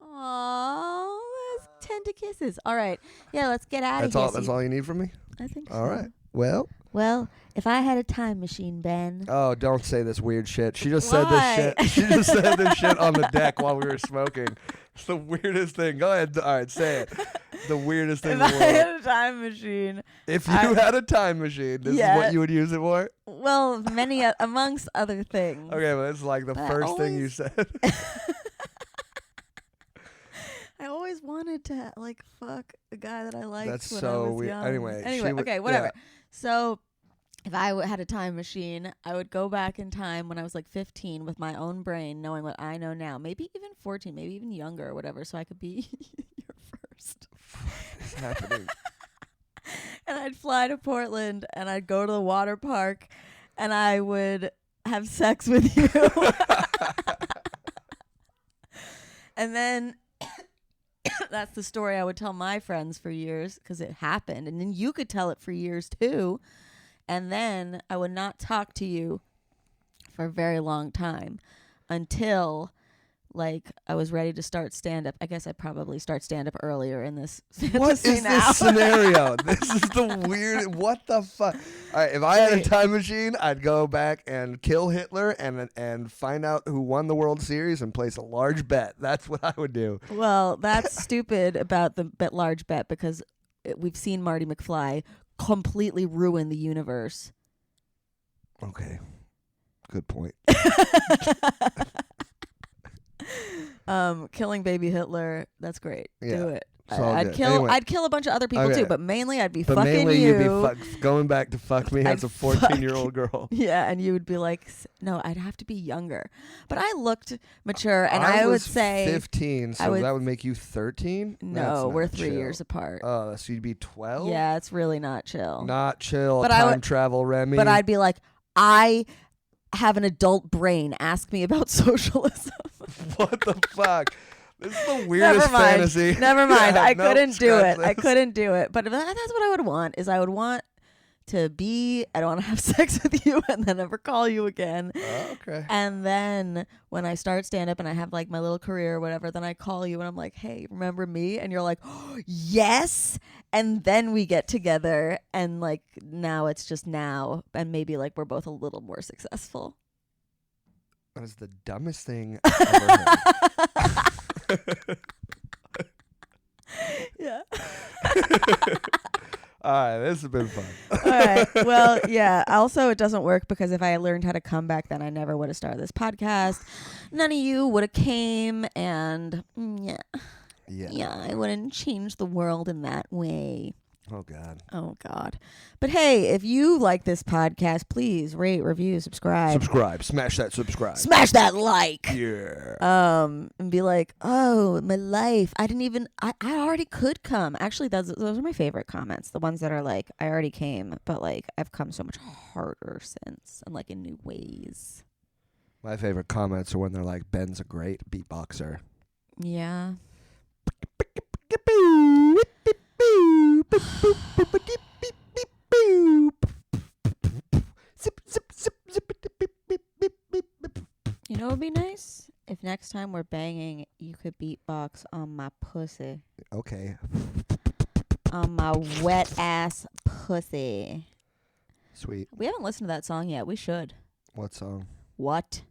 Speaker 1: Oh, those tender kisses. All right. Yeah, let's get out of
Speaker 4: That's
Speaker 1: here.
Speaker 4: all. That's all you need from me.
Speaker 1: I think so.
Speaker 4: All right. Well.
Speaker 1: Well, if I had a time machine, Ben.
Speaker 4: Oh, don't say this weird shit. She just said this
Speaker 1: Why?
Speaker 4: shit. She just said this shit on the deck while we were smoking. It's the weirdest thing. Go ahead. All right, say it. The weirdest thing
Speaker 1: If
Speaker 4: in
Speaker 1: I
Speaker 4: the world.
Speaker 1: had a time machine.
Speaker 4: If you
Speaker 1: I-
Speaker 4: had a time machine, this is
Speaker 1: Yeah.
Speaker 4: what you would use it for?
Speaker 1: Well, many amongst other things.
Speaker 4: Okay, well, it's like the
Speaker 1: But I
Speaker 4: first thing you
Speaker 1: always-
Speaker 4: said.
Speaker 1: I always wanted to like fuck a guy that I liked
Speaker 4: That's
Speaker 1: when
Speaker 4: so
Speaker 1: I was
Speaker 4: weird.
Speaker 1: young.
Speaker 4: Anyway, she would-
Speaker 1: okay, whatever.
Speaker 4: yeah.
Speaker 1: So, if I had a time machine, I would go back in time when I was like 15 with my own brain, knowing what I know now. Maybe even 14, maybe even younger or whatever, so I could be your first. first.
Speaker 2: What's happening?
Speaker 1: And I'd fly to Portland and I'd go to the water park and I would have sex with you. And then that's the story I would tell my friends for years because it happened. And then you could tell it for years too. And then I would not talk to you for a very long time until like I was ready to start stand-up. I guess I'd probably start stand-up earlier in this
Speaker 2: What is
Speaker 1: fantasy now.
Speaker 2: this scenario? This is the weird. What the fuck? All right, if I had a time machine, I'd go back and kill Hitler and find out who won the World Series and place a large bet. That's what I would do.
Speaker 1: Well, that's stupid about the large bet because we've seen Marty McFly completely ruin the universe.
Speaker 2: Okay, good point.
Speaker 1: Killing baby Hitler, that's great.
Speaker 2: Yeah,
Speaker 1: Do it.
Speaker 2: it's all
Speaker 1: I'd
Speaker 2: good.
Speaker 1: kill.
Speaker 2: Anyway.
Speaker 1: I'd kill a bunch of other people
Speaker 2: Okay.
Speaker 1: too, but mainly I'd be
Speaker 2: But
Speaker 1: fucking
Speaker 2: mainly
Speaker 1: you.
Speaker 2: you'd be going back to fuck me as
Speaker 1: I'd
Speaker 2: a 14-year-old girl.
Speaker 1: Yeah, and you would be like, no, I'd have to be younger. But I looked mature, and I would
Speaker 2: was
Speaker 1: say
Speaker 2: 15, so
Speaker 1: would-
Speaker 2: that would make you 13.
Speaker 1: no, we're 3 years apart.
Speaker 2: Oh, so you'd be 12.
Speaker 1: Yeah, it's really not chill.
Speaker 2: Not chill.
Speaker 1: But I
Speaker 2: Time
Speaker 1: would-
Speaker 2: travel, Remy.
Speaker 1: But I'd be like, I have an adult brain. Ask me about socialism.
Speaker 2: What the fuck? This is the weirdest
Speaker 1: Never mind.
Speaker 2: fantasy.
Speaker 1: Never mind.
Speaker 2: Yeah,
Speaker 1: I
Speaker 2: nope,
Speaker 1: couldn't do
Speaker 2: scratch
Speaker 1: it. I
Speaker 2: this.
Speaker 1: couldn't do it. But that's what I would want. Is I would want to be. I don't want to have sex with you and then never call you again.
Speaker 2: Oh, okay.
Speaker 1: And then when I start stand up and I have like my little career or whatever, then I call you and I'm like, hey, remember me? And you're like, oh, yes. And then we get together and like now it's just now. And maybe like we're both a little more successful.
Speaker 2: That is the dumbest thing I've ever heard.
Speaker 1: Yeah.
Speaker 2: All right, this has been fun.
Speaker 1: All right. Well, yeah. Also, it doesn't work because if I learned how to come back, then I never would have started this podcast. None of you would have came, and yeah, I wouldn't change the world in that way.
Speaker 2: Oh, God.
Speaker 1: Oh God. But hey, if you like this podcast, please rate, review, subscribe.
Speaker 2: Subscribe. Smash that subscribe.
Speaker 1: Smash that like.
Speaker 2: Yeah.
Speaker 1: And be like, oh, my life. I already could come. Actually, those are my favorite comments. The ones that are like, I already came, but like I've come so much harder since and like in new ways.
Speaker 2: My favorite comments are when they're like, Ben's a great beatboxer.
Speaker 1: Yeah. You know what would be nice? If next time we're banging, you could beatbox on my pussy.
Speaker 2: Okay.
Speaker 1: On my wet ass pussy.
Speaker 2: Sweet.
Speaker 1: We haven't listened to that song yet. We should.
Speaker 2: What song?
Speaker 1: What?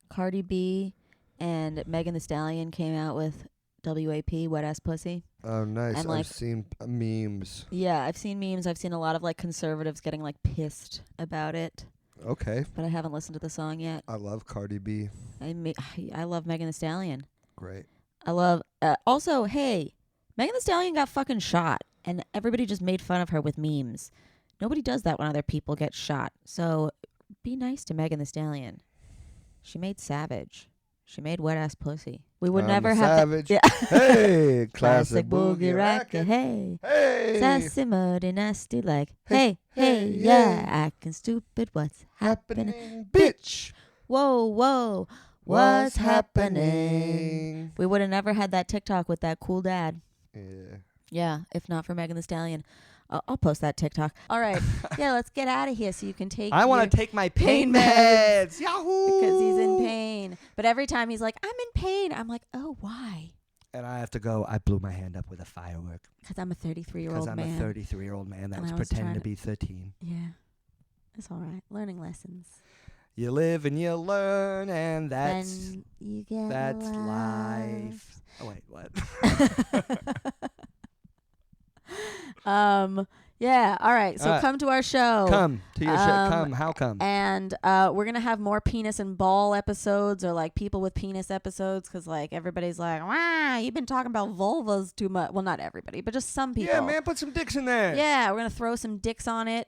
Speaker 1: Cardi B and Megan Thee Stallion came out with WAP, Wet Ass Pussy.
Speaker 2: Oh, nice.
Speaker 1: And, like-
Speaker 2: I've seen memes.
Speaker 1: Yeah, I've seen memes. I've seen a lot of like conservatives getting like pissed about it,
Speaker 2: Okay.
Speaker 1: but I haven't listened to the song yet.
Speaker 2: I love Cardi B.
Speaker 1: I love Megan Thee Stallion.
Speaker 2: Great.
Speaker 1: I love. Also, hey, Megan Thee Stallion got fucking shot, and everybody just made fun of her with memes. Nobody does that when other people get shot. So be nice to Megan Thee Stallion. She made Savage. She made Wet Ass Pussy. We would
Speaker 2: I'm
Speaker 1: never
Speaker 2: a
Speaker 1: have
Speaker 2: savage.
Speaker 1: that. Yeah.
Speaker 2: Hey, classic boogie racket.
Speaker 1: Hey.
Speaker 2: Hey.
Speaker 1: Sassy, muddy, nasty, like, hey,
Speaker 2: Hey,
Speaker 1: hey,
Speaker 2: hey,
Speaker 1: yeah,
Speaker 2: hey.
Speaker 1: acting stupid, what's happening?
Speaker 2: Happening, bitch.
Speaker 1: Whoa, whoa, what's happening?
Speaker 2: happening?
Speaker 1: We would have never had that TikTok with that cool dad.
Speaker 2: Yeah.
Speaker 1: Yeah, if not for Megan Thee Stallion. I'll post that TikTok. All right. Yeah, let's get out of here so you can take
Speaker 4: I want
Speaker 1: your-
Speaker 4: to take my
Speaker 1: pain
Speaker 4: pain
Speaker 1: meds.
Speaker 4: meds. Yahoo!
Speaker 1: because he's in pain. But every time he's like, I'm in pain. I'm like, oh, why?
Speaker 4: And I have to go. I blew my hand up with a firework
Speaker 1: Because I'm a 33-year-old
Speaker 4: because I'm
Speaker 1: man.
Speaker 4: a 33-year-old man that
Speaker 1: And
Speaker 4: was
Speaker 1: I was
Speaker 4: pretending
Speaker 1: trying
Speaker 4: to
Speaker 1: to-
Speaker 4: be 13.
Speaker 1: Yeah. It's all right. Learning lessons.
Speaker 4: You live and you learn, and that's
Speaker 1: Then you get
Speaker 4: life. Oh wait, what?
Speaker 1: Yeah. All right. So
Speaker 2: All right.
Speaker 1: come to our show.
Speaker 4: Come to your shit.
Speaker 1: Um,
Speaker 4: Come. How come?
Speaker 1: And we're going to have more penis and ball episodes or like people with penis episodes because like everybody's like, wow, you've been talking about vulvas too much. Well, not everybody, but just some people.
Speaker 2: Yeah, man, put some dicks in there.
Speaker 1: Yeah, we're going to throw some dicks on it.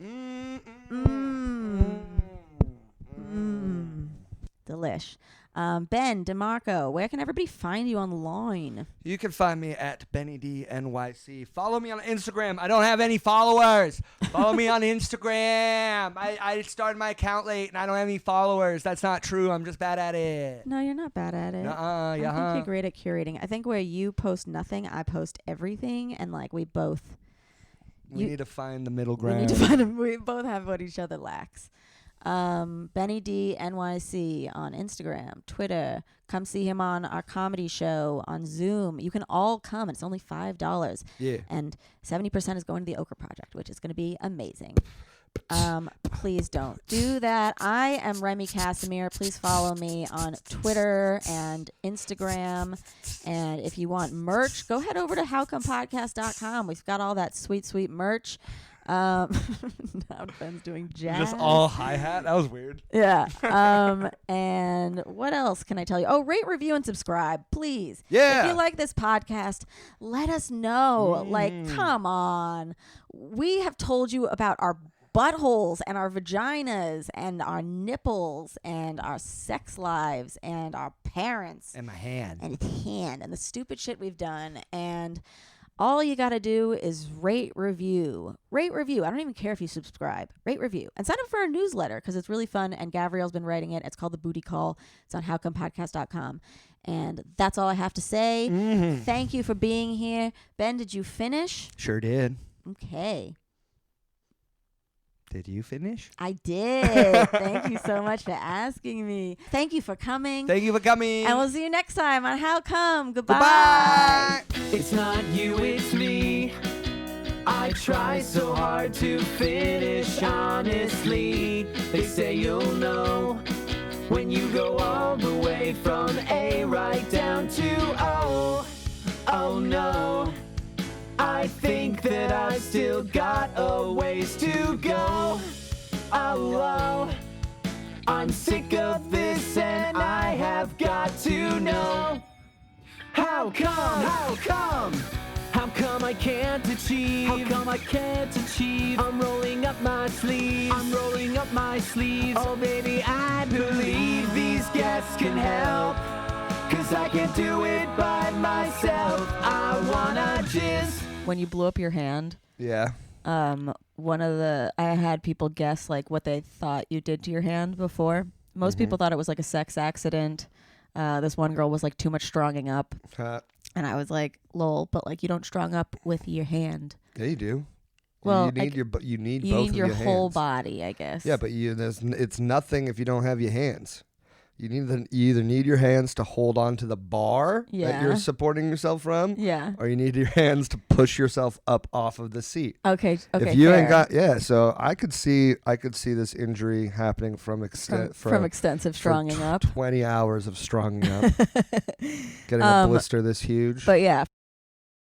Speaker 1: Delish. Ben, DeMarco, where can everybody find you online?
Speaker 4: You can find me at BennyDNYC. Follow me on Instagram. I don't have any followers. Follow me on Instagram. I started my account late and I don't have any followers. That's not true. I'm just bad at it.
Speaker 1: No, you're not bad at it.
Speaker 4: I
Speaker 1: I think you're great at curating. I think where you post nothing, I post everything, and like we both.
Speaker 4: We need to find the middle
Speaker 1: We
Speaker 4: ground.
Speaker 1: need to find them. We both have what each other lacks. Benny D NYC on Instagram, Twitter. Come see him on our comedy show on Zoom. You can all come. It's only $5.
Speaker 4: Yeah.
Speaker 1: And 70% is going to the Okra Project, which is going to be amazing. Please don't do that. I am Remy Casimir. Please follow me on Twitter and Instagram. And if you want merch, go head over to howcomepodcast.com. We've got all that sweet, sweet merch. Now Ben's doing jazz.
Speaker 4: Just all hi-hat? That was weird.
Speaker 1: Yeah. And what else can I tell you? Oh, rate, review, and subscribe, please.
Speaker 4: Yeah.
Speaker 1: If you like this podcast, let us know. Like, come on. We have told you about our buttholes and our vaginas and our nipples and our sex lives and our parents
Speaker 4: And my hand.
Speaker 1: and his hand and the stupid shit we've done. And all you got to do is rate, review. Rate, review. I don't even care if you subscribe. Rate, review. And sign up for our newsletter because it's really fun. And Gavriel's been writing it. It's called The Booty Call. It's on howcomepodcast.com. And that's all I have to say. Thank you for being here. Ben, did you finish?
Speaker 4: Sure did.
Speaker 1: Okay.
Speaker 4: Did you finish?
Speaker 1: I did. Thank you so much for asking me. Thank you for coming.
Speaker 4: Thank you for coming.
Speaker 1: And we'll see you next time on How Come. Goodbye.
Speaker 4: Goodbye.
Speaker 3: It's not you, it's me. I try so hard to finish honestly. They say you'll know when you go all the way from A right down to O. Oh no, I think that I still got a ways to go. Oh, I'm sick of this and I have got to know. How come? How come? How come I can't achieve? How come I can't achieve? I'm rolling up my sleeves. I'm rolling up my sleeves. Oh baby, I believe these guests can help. 'Cause I can't do it by myself. I wanna jizz.
Speaker 1: When you blew up your hand,
Speaker 2: Yeah.
Speaker 1: I had people guess like what they thought you did to your hand before. Most people thought it was like a sex accident. This one girl was like too much stronging up. And I was like, lol, but like you don't strong up with your hand.
Speaker 2: Yeah, you do.
Speaker 1: Well,
Speaker 2: you need
Speaker 1: like,
Speaker 2: you need
Speaker 1: You
Speaker 2: both
Speaker 1: need
Speaker 2: of
Speaker 1: your
Speaker 2: your
Speaker 1: whole
Speaker 2: hands.
Speaker 1: body, I guess.
Speaker 2: Yeah, but it's nothing if you don't have your hands. You either need your hands to hold on to the bar that
Speaker 1: Yeah.
Speaker 2: you're supporting yourself from,
Speaker 1: Yeah.
Speaker 2: or you need your hands to push yourself up off of the seat.
Speaker 1: Okay.
Speaker 2: If you ain't
Speaker 1: fair.
Speaker 2: so I could see this injury happening from
Speaker 1: extensive stronging up.
Speaker 2: 20 hours of stronging up, getting a blister this huge.
Speaker 1: But yeah.